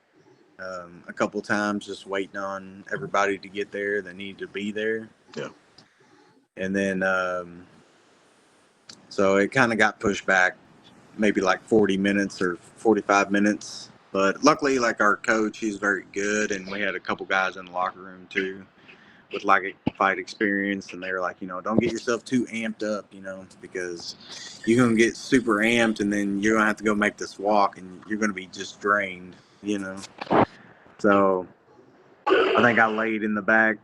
a couple times, just waiting on everybody to get there that needed to be there. Yeah. And then, so it kind of got pushed back maybe like 40 minutes or 45 minutes. But luckily, like our coach, he's very good. And we had a couple guys in the locker room too with like a fight experience. And they were like, don't get yourself too amped up, because you're going to get super amped and then you're going to have to go make this walk and you're going to be just drained, So I think I laid in the back,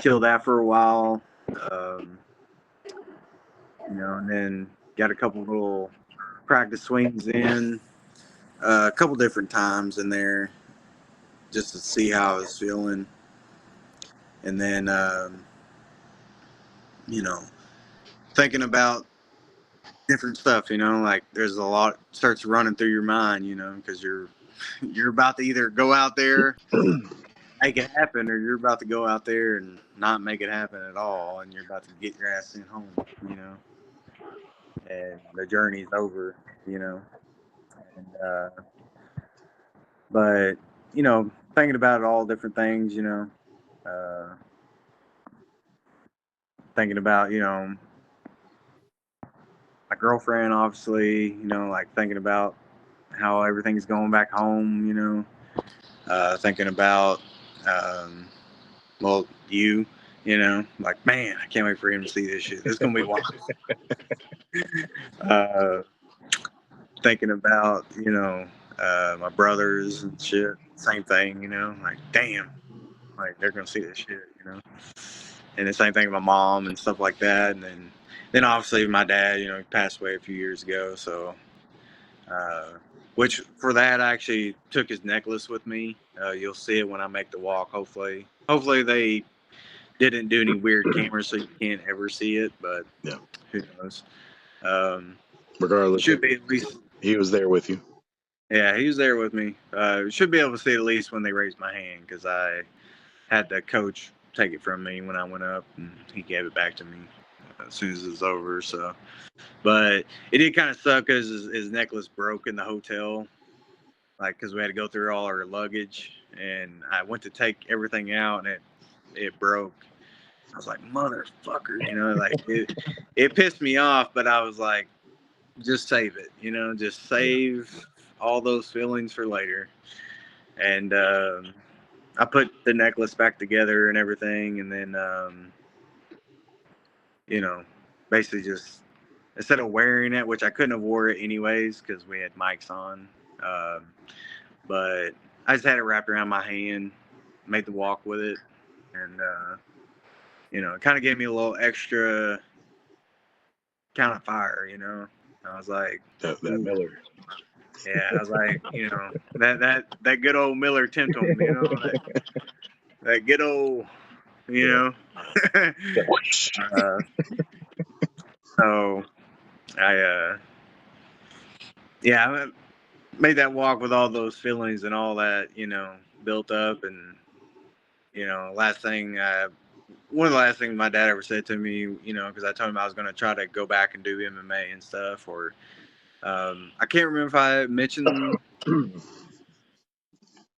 chilled that for a while, and then got a couple little practice swings in, a couple different times in there just to see how I was feeling. And then, thinking about different stuff, like there's a lot starts running through your mind, because you're about to either go out there, make it happen, or you're about to go out there and not make it happen at all, and you're about to get your ass sent home, and the journey's over, and but thinking about all different things, thinking about my girlfriend, obviously, like thinking about how everything's going back home, thinking about well, like, man, I can't wait for him to see this shit. It's gonna be wild. Thinking about my brothers and shit, same thing, like, damn, like they're gonna see this shit, and the same thing with my mom and stuff like that. And then obviously my dad, he passed away a few years ago, so which for that I actually took his necklace with me. You'll see it when I make the walk. Hopefully they didn't do any weird cameras so you can't ever see it, but yeah, who knows. Regardless, should be at least he was there with you. Yeah, he was there with me. Should be able to see at least when they raised my hand, because I had the coach take it from me when I went up, and he gave it back to me as soon as it was over. So, but it did kind of suck because his necklace broke in the hotel, like because we had to go through all our luggage, and I went to take everything out, and it broke. I was like, motherfucker, you know, like it pissed me off, but I was like, just save it, you know, just save all those feelings for later. And I put the necklace back together and everything, and then you know, basically just instead of wearing it, which I couldn't have wore it anyways because we had mics on, but I just had it wrapped around my hand, made the walk with it, and you know, it kind of gave me a little extra kind of fire, you know. I was like, that Miller. yeah, I was like, you know, that good old Miller Temtum, you know, that good old, you know. So I yeah, I made that walk with all those feelings and all that, you know, built up. And you know, one of the last things my dad ever said to me, you know, because I told him I was going to try to go back and do MMA and stuff, or I can't remember if I mentioned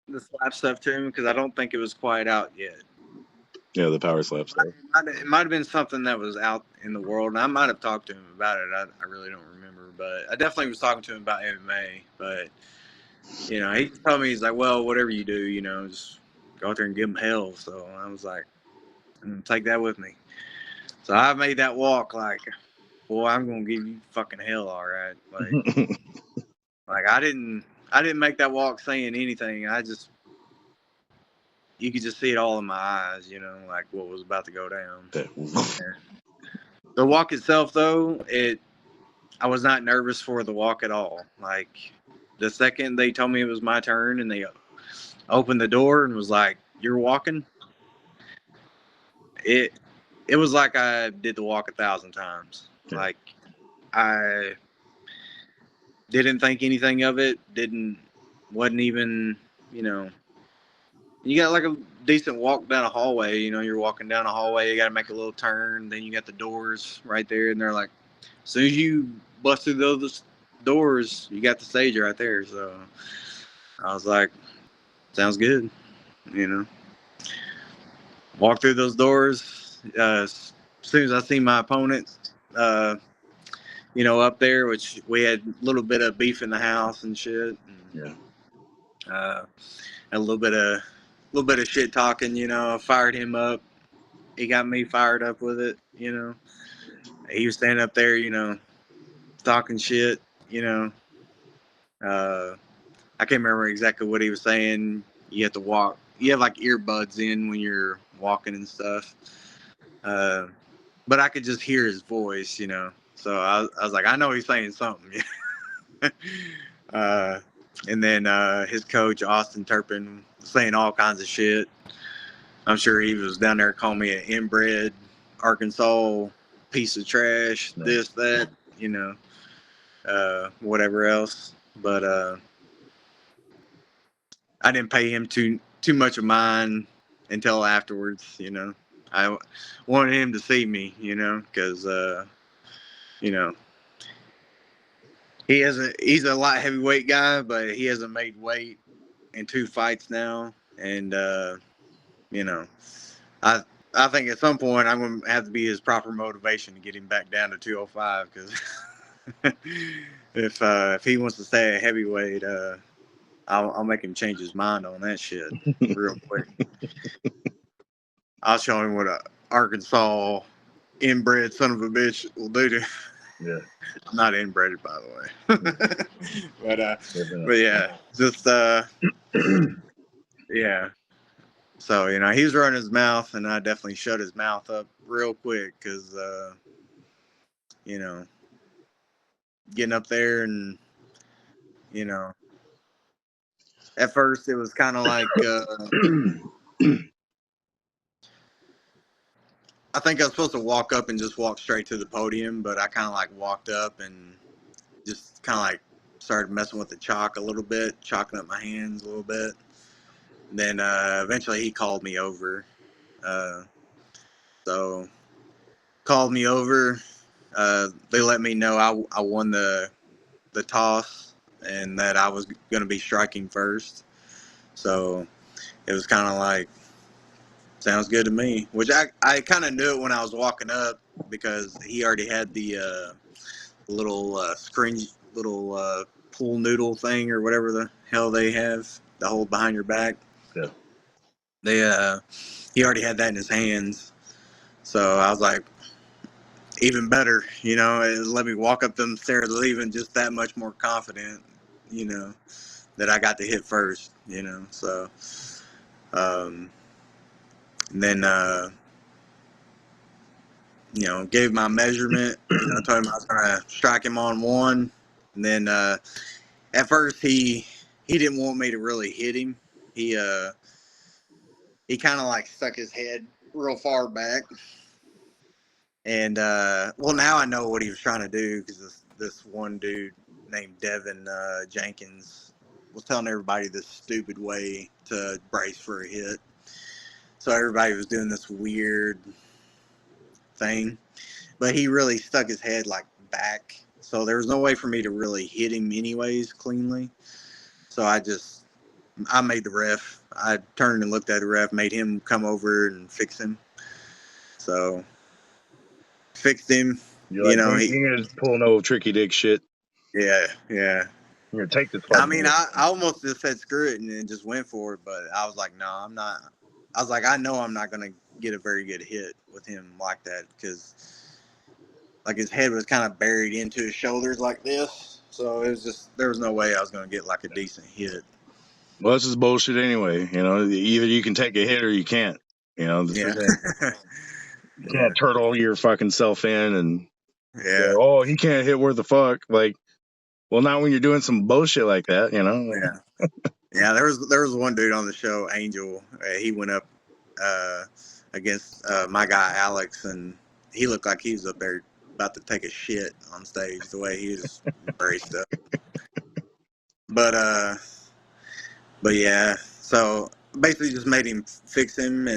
the slap stuff to him because I don't think it was quite out yet. Yeah, the Powerslap stuff. It might have been something that was out in the world, and I might have talked to him about it. I really don't remember, but I definitely was talking to him about MMA. But you know, he told me, he's like, well, whatever you do, you know, just go out there and give him hell. So I was like, I'm gonna take that with me. So I made that walk like, boy, I'm gonna give you fucking hell, all right. Like I didn't make that walk saying anything. You could just see it all in my eyes, you know, like what was about to go down. The walk itself, though, I was not nervous for the walk at all. Like the second they told me it was my turn and they opened the door and was like, "You're walking," it was like I did the walk 1,000 times. Yeah. Like I didn't think anything of it. Wasn't even, you know. You got like a decent walk down a hallway. You know, you're walking down a hallway. You got to make a little turn. Then you got the doors right there, and they're like, as soon as you bust through those doors, you got the stage right there. So I was like, sounds good. You know, walk through those doors. As soon as I see my opponent, you know, up there, which we had a little bit of beef in the house and shit. And, Yeah. a little bit of shit talking. You know, I fired him up. He got me fired up with it. You know, he was standing up there, you know, talking shit. You know, I can't remember exactly what he was saying. You have to walk. You have like earbuds in when you're walking and stuff. But I could just hear his voice, you know. So I was like, I know he's saying something. And then his coach, Austin Turpin, saying all kinds of shit. I'm sure he was down there calling me an inbred Arkansas piece of trash, Right. this, that, you know, whatever else. But I didn't pay him too much of mine until afterwards, you know. I wanted him to see me, you know, because, you know, he's a light heavyweight guy, but he hasn't made weight in 2 fights now. And, you know, I think at some point I'm going to have to be his proper motivation to get him back down to 205 because if he wants to stay at heavyweight, I'll make him change his mind on that shit real quick. I'll show him what a Arkansas inbred son of a bitch will do to. Yeah. I'm not inbred, by the way. but yeah, just yeah. So you know, he was running his mouth, and I definitely shut his mouth up real quick because you know, getting up there and you know, at first it was kind of like I think I was supposed to walk up and just walk straight to the podium, but I kind of like walked up and just kind of like started messing with the chalk a little bit, chalking up my hands a little bit. And then eventually he called me over. So called me over. They let me know I won the toss and that I was going to be striking first. So it was kind of like, Sounds good to me. Which I kind of knew it when I was walking up because he already had the little pool noodle thing or whatever the hell they have to hold behind your back. Yeah. He already had that in his hands. So I was like, even better, you know, it let me walk up them stairs leaving just that much more confident, you know, that I got to hit first, you know. So and then you know, gave my measurement, you know, told him I was gonna strike him on one. And then at first he didn't want me to really hit him. He kind of like stuck his head real far back. And well, now I know what he was trying to do because this one dude named Devin Jenkins was telling everybody this stupid way to brace for a hit. So everybody was doing this weird thing, but he really stuck his head like back. So there was no way for me to really hit him anyways cleanly. So I made the ref. I turned and looked at the ref, made him come over and fix him. So fixed him. You're like, you're gonna just pull no tricky dick shit. Yeah. You're gonna take this. I mean, I almost just said screw it and then just went for it, but I was like, no, I'm not. I was like, I know I'm not gonna get a very good hit with him like that because, like, his head was kind of buried into his shoulders like this, so it was just there was no way I was gonna get like a decent hit. Well, this is bullshit anyway. You know, either you can take a hit or you can't. You know, Yeah. You can't turtle your fucking self in and yeah. oh, he can't hit worth the fuck. Like, well, not when you're doing some bullshit like that, you know. Yeah. Yeah. There was one dude on the show, Angel. He went up against my guy Alex, and he looked like he was up there about to take a shit on stage. The way he was braced up. But yeah. So basically, just made him fix him,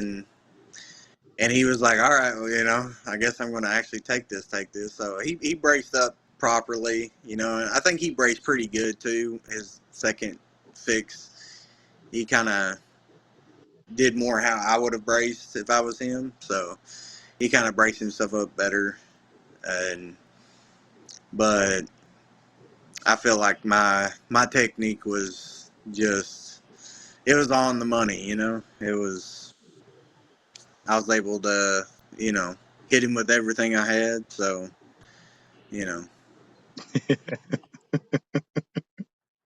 and he was like, all right, well, you know, I guess I'm going to actually take this. So he braced up properly, you know, and I think he braced pretty good too. His second fix, he kind of did more how I would have braced if I was him. So he kind of braced himself up better. But I feel like my technique was just, it was on the money, you know. I was able to, you know, hit him with everything I had. So, you know.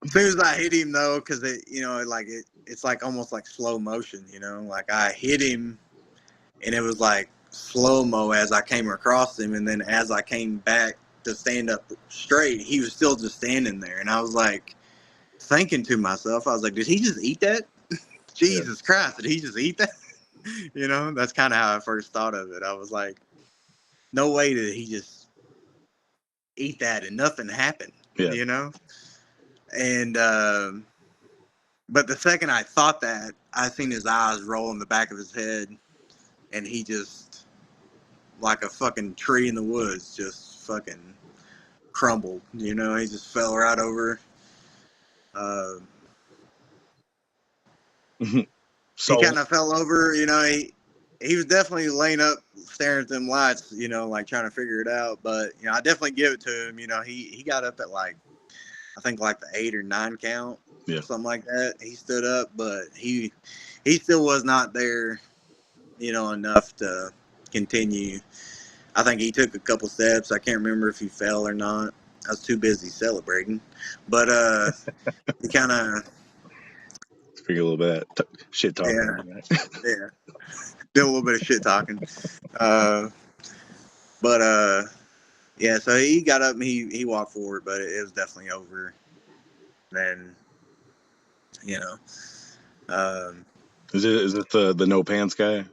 As soon as I hit him, though, because you know, it's like almost like slow motion, you know. Like I hit him, and it was like slow mo as I came across him, and then as I came back to stand up straight, he was still just standing there, and I was like thinking to myself, I was like, did he just eat that? Jesus Christ, did he just eat that? You know, that's kind of how I first thought of it. I was like, no way did he just eat that and nothing happened, you know? And, but the second I thought that, I seen his eyes roll in the back of his head, and he just, like a fucking tree in the woods, just fucking crumbled, you know? He just fell right over. So, he kind of fell over, you know, he was definitely laying up staring at them lights, you know, like trying to figure it out. But, you know, I definitely give it to him. You know, he got up at like, I think like the 8 or 9 count, something like that. He stood up, but he still was not there, you know, enough to continue. I think he took a couple steps. I can't remember if he fell or not. I was too busy celebrating. But he kind of... Figure a little bit of shit talking. Yeah. Did a little bit of shit talking. Yeah, so he got up and he walked forward, but it was definitely over. Then, you know, is it the no pants guy?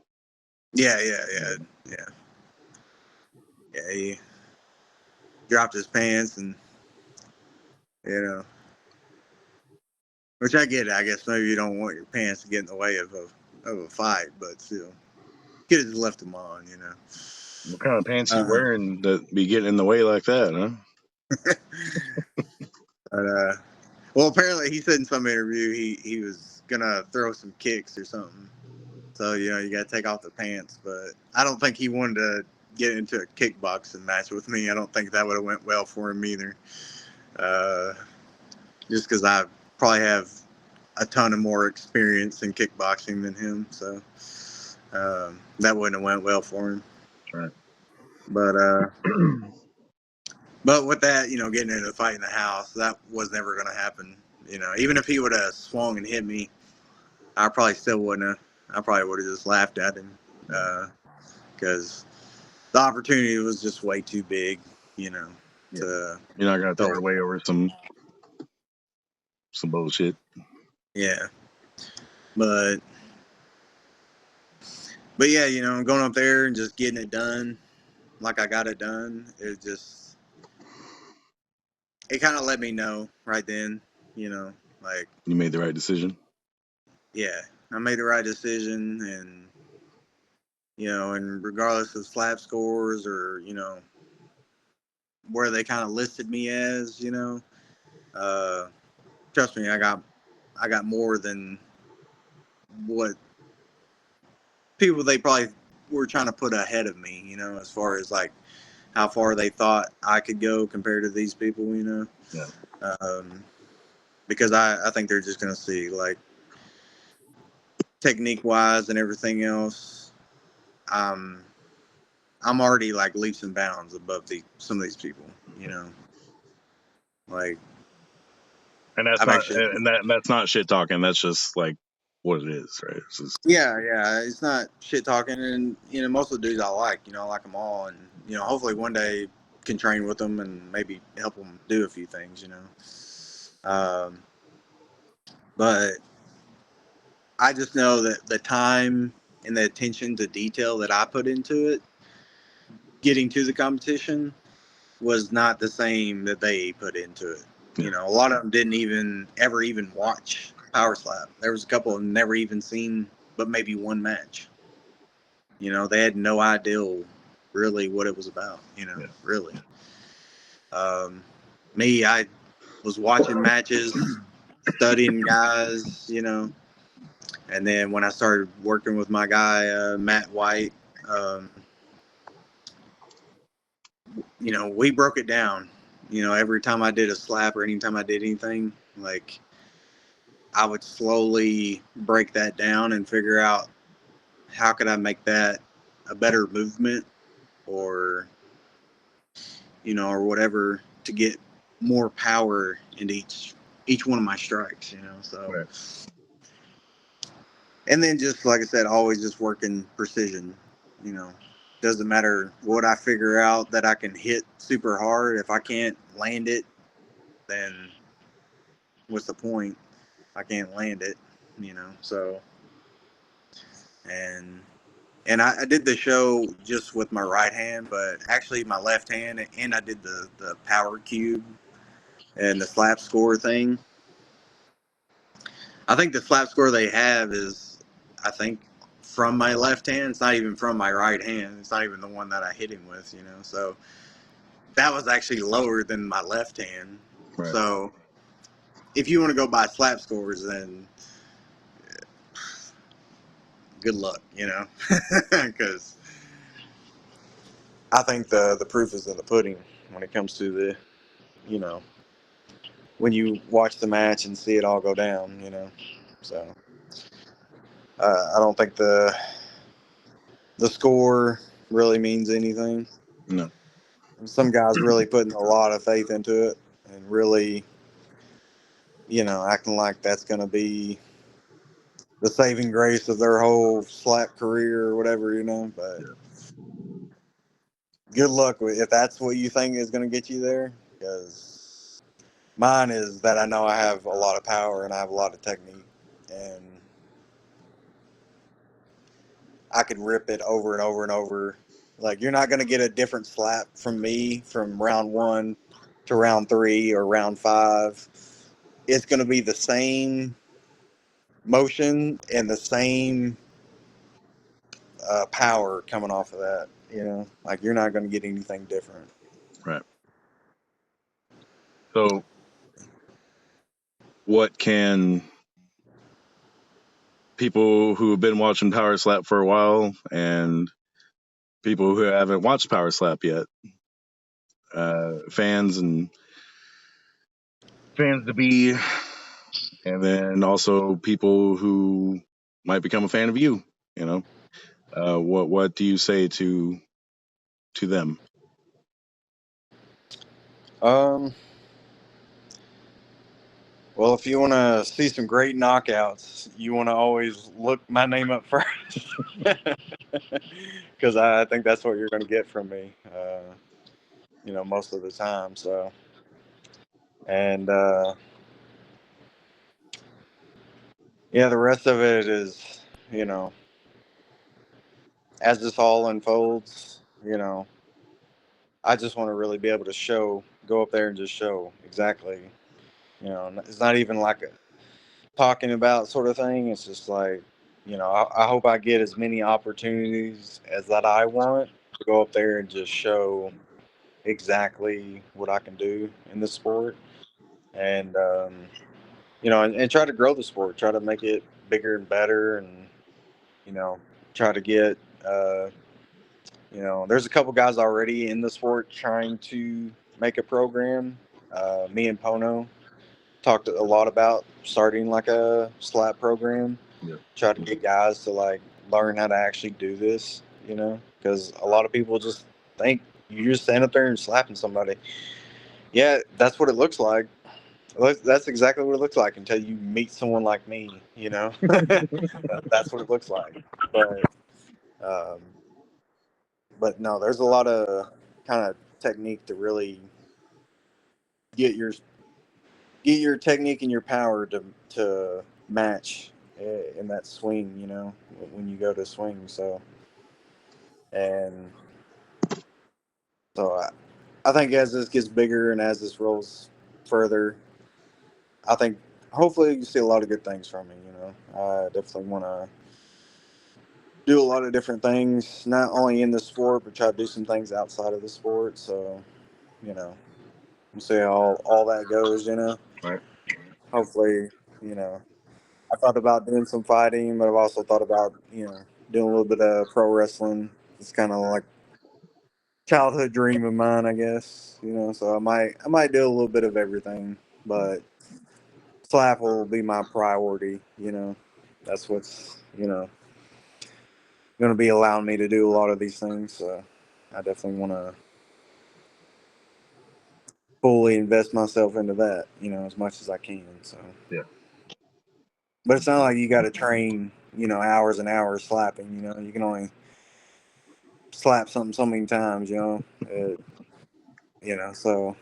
Yeah. He dropped his pants, and you know, which I get. I guess maybe you don't want your pants to get in the way of a fight, but still, could have just left them on, you know. What kind of pants you wearing that be getting in the way like that, huh? But well, apparently he said in some interview he was gonna throw some kicks or something. So, you know, you got to take off the pants. But I don't think he wanted to get into a kickboxing match with me. I don't think that would have went well for him either. Just because I probably have a ton of more experience in kickboxing than him. So that wouldn't have went well for him. Right. But with that, you know, getting into a fight in the house, that was never going to happen. You know, even if he would have swung and hit me, I probably still wouldn't have. I probably would have just laughed at him because the opportunity was just way too big, you know. You're not going to throw it away over some bullshit. Yeah. But yeah, you know, going up there and just getting it done like I got it done, it kind of let me know right then, you know, like. You made the right decision? Yeah, I made the right decision, and, you know, and regardless of slap scores or, you know, where they kind of listed me as, you know, trust me, I got more than what people they probably were trying to put ahead of me, you know, as far as like how far they thought I could go compared to these people, you know. Yeah. Because I think they're just going to see, like, technique wise and everything else, I'm already like leaps and bounds above some of these people, you know. Like, And that's not shit talking. That's just like what it is, right? It's just... yeah, it's not shit talking, and, you know, most of the dudes I like, you know, I like them all, and, you know, hopefully one day can train with them and maybe help them do a few things, you know. But I just know that the time and the attention to detail that I put into it, getting to the competition, was not the same that they put into it. Yeah. You know, a lot of them didn't ever watch Powerslap. There was a couple of them never even seen but maybe one match. You know, they had no idea really what it was about, you know, really. Me, I was watching matches, studying guys, you know, and then when I started working with my guy, Matt White, you know, we broke it down. You know, every time I did a slap or anytime I did anything, like, I would slowly break that down and figure out how could I make that a better movement, or, you know, or whatever, to get more power into each one of my strikes, you know. So, right. And then just like I said, always just working precision, you know. Doesn't matter what I figure out that I can hit super hard. If I can't land it, then what's the point? I can't land it, you know. So, and I did the show just with my right hand, but actually my left hand, and I did the power cube and the slap score thing. I think the slap score they have is, I think, from my left hand. It's not even from my right hand. It's not even the one that I hit him with, you know. So that was actually lower than my left hand. Right. So if you want to go by slap scores, then good luck, you know, because I think the proof is in the pudding when it comes to the, you know, when you watch the match and see it all go down, you know. So I don't think the score really means anything. No. Some guys really putting a lot of faith into it and really, you know, acting like that's going to be the saving grace of their whole slap career or whatever, you know. But good luck with if that's what you think is going to get you there, because mine is that I know I have a lot of power and I have a lot of technique, and I could rip it over and over and over. Like, you're not going to get a different slap from me from round 1 to round 3 or round 5. It's going to be the same motion and the same power coming off of that, you know. Like, you're not going to get anything different. Right. So what can people who have been watching Powerslap for a while and people who haven't watched Powerslap yet, fans to be, and then also people who might become a fan of you. You know, what do you say to them? Well, if you want to see some great knockouts, you want to always look my name up first, because I think that's what you're going to get from me, most of the time. So, and yeah, the rest of it is, as this all unfolds, I just want to really be able to go up there and just show exactly, it's not even like a talking about sort of thing. It's just like, I hope I get as many opportunities as that I want to go up there and just show exactly what I can do in the sport, and and try to grow the sport, try to make it bigger and better, and try to get there's a couple guys already in the sport trying to make a program. Me and Pono talked a lot about starting like a slap program. Yeah. Try to get guys to like learn how to actually do this, because a lot of people just think you just stand up there and slapping somebody. Yeah, that's what it looks like. That's exactly what it looks like until you meet someone like me, That's what it looks like. Um, but no, there's a lot of kind of technique to really get your technique and your power to match in that swing, when you go to swing. So, and so I think as this gets bigger and as this rolls further, I think hopefully you see a lot of good things from me. I definitely want to do a lot of different things, not only in the sport, but try to do some things outside of the sport. So, we'll see how all that goes. Right. Hopefully, I thought about doing some fighting, but I've also thought about, doing a little bit of pro wrestling. It's kind of like childhood dream of mine, I guess. So I might do a little bit of everything, but slap will be my priority. That's what's going to be allowing me to do a lot of these things. So I definitely want to fully invest myself into that, as much as I can. So Yeah. but it's not like you got to train, hours and hours slapping. You can only slap something so many times. So,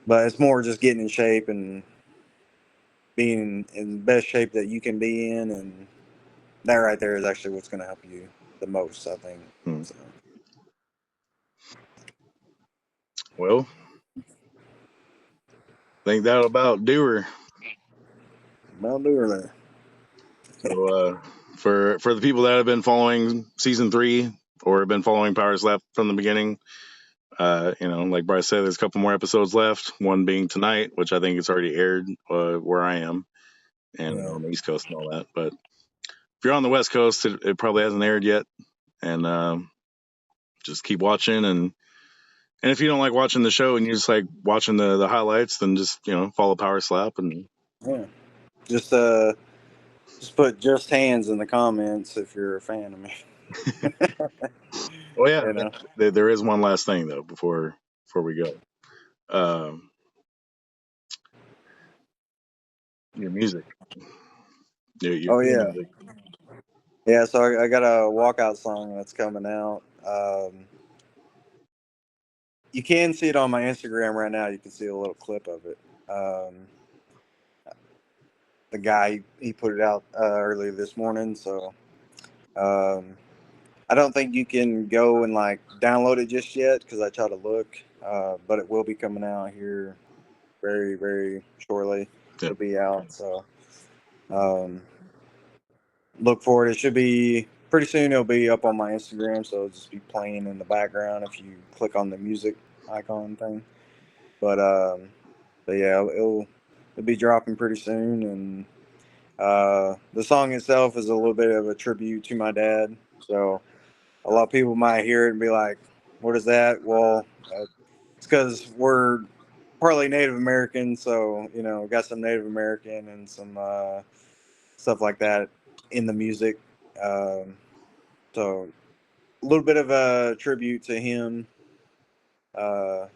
but it's more just getting in shape and being in the best shape that you can be in, and that right there is actually what's going to help you the most, I think. So. Well, I think that'll about do her. About doing that. So, for the people that have been following season 3 or have been following Powerslap from the beginning, like Brice said, there's a couple more episodes left. One being tonight, which I think it's already aired where I am, and on the East Coast and all that. But if you're on the West Coast, it probably hasn't aired yet. And just keep watching, and if you don't like watching the show and you just like watching the highlights, then just follow Powerslap and Just put JustHands in the comments if you're a fan of me. Oh yeah, there is one last thing though before we go. Your music. Your music. Yeah, so I got a walkout song that's coming out. You can see it on my Instagram right now. You can see a little clip of it. The guy, he put it out earlier this morning, so I don't think you can go and like download it just yet because I tried to look, but it will be coming out here very, very shortly. Yeah. It'll be out, so look for it. It should be pretty soon. It'll be up on my Instagram, so it'll just be playing in the background if you click on the music icon thing. But yeah, it'll be dropping pretty soon, and The song itself is a little bit of a tribute to my dad. So a lot of people might hear it and be like, what is that? Well, it's because we're partly Native American. So, you know, got some Native American and some stuff like that in the music. So a little bit of a tribute to him uh,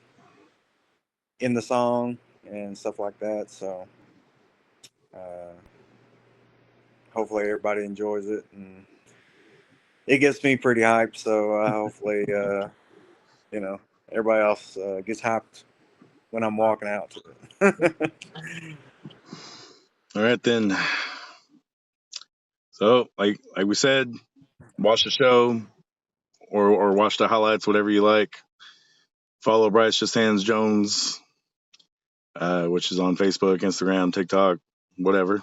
in the song and stuff like that. So hopefully everybody enjoys it, and it gets me pretty hyped. So hopefully, you know, everybody else gets hyped when I'm walking out to it. All right, then. So, like we said, watch the show or watch the highlights, whatever you like. Follow Brice JustHands Jones, which is on Facebook, Instagram, TikTok, whatever.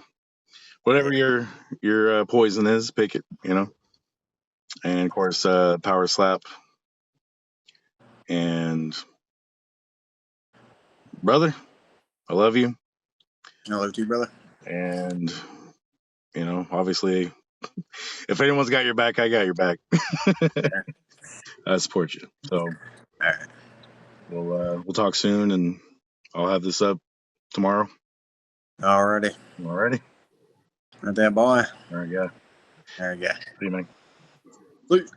Whatever your poison is, pick it, you know. And of course, Powerslap. And brother, I love you. I love you, brother. And you know, obviously, if anyone's got your back, I got your back. I support you. So, all right, we'll talk soon, and I'll have this up tomorrow. alrighty. Alrighty. Right there, boy. All right, yeah. There you go. See you, man. See you.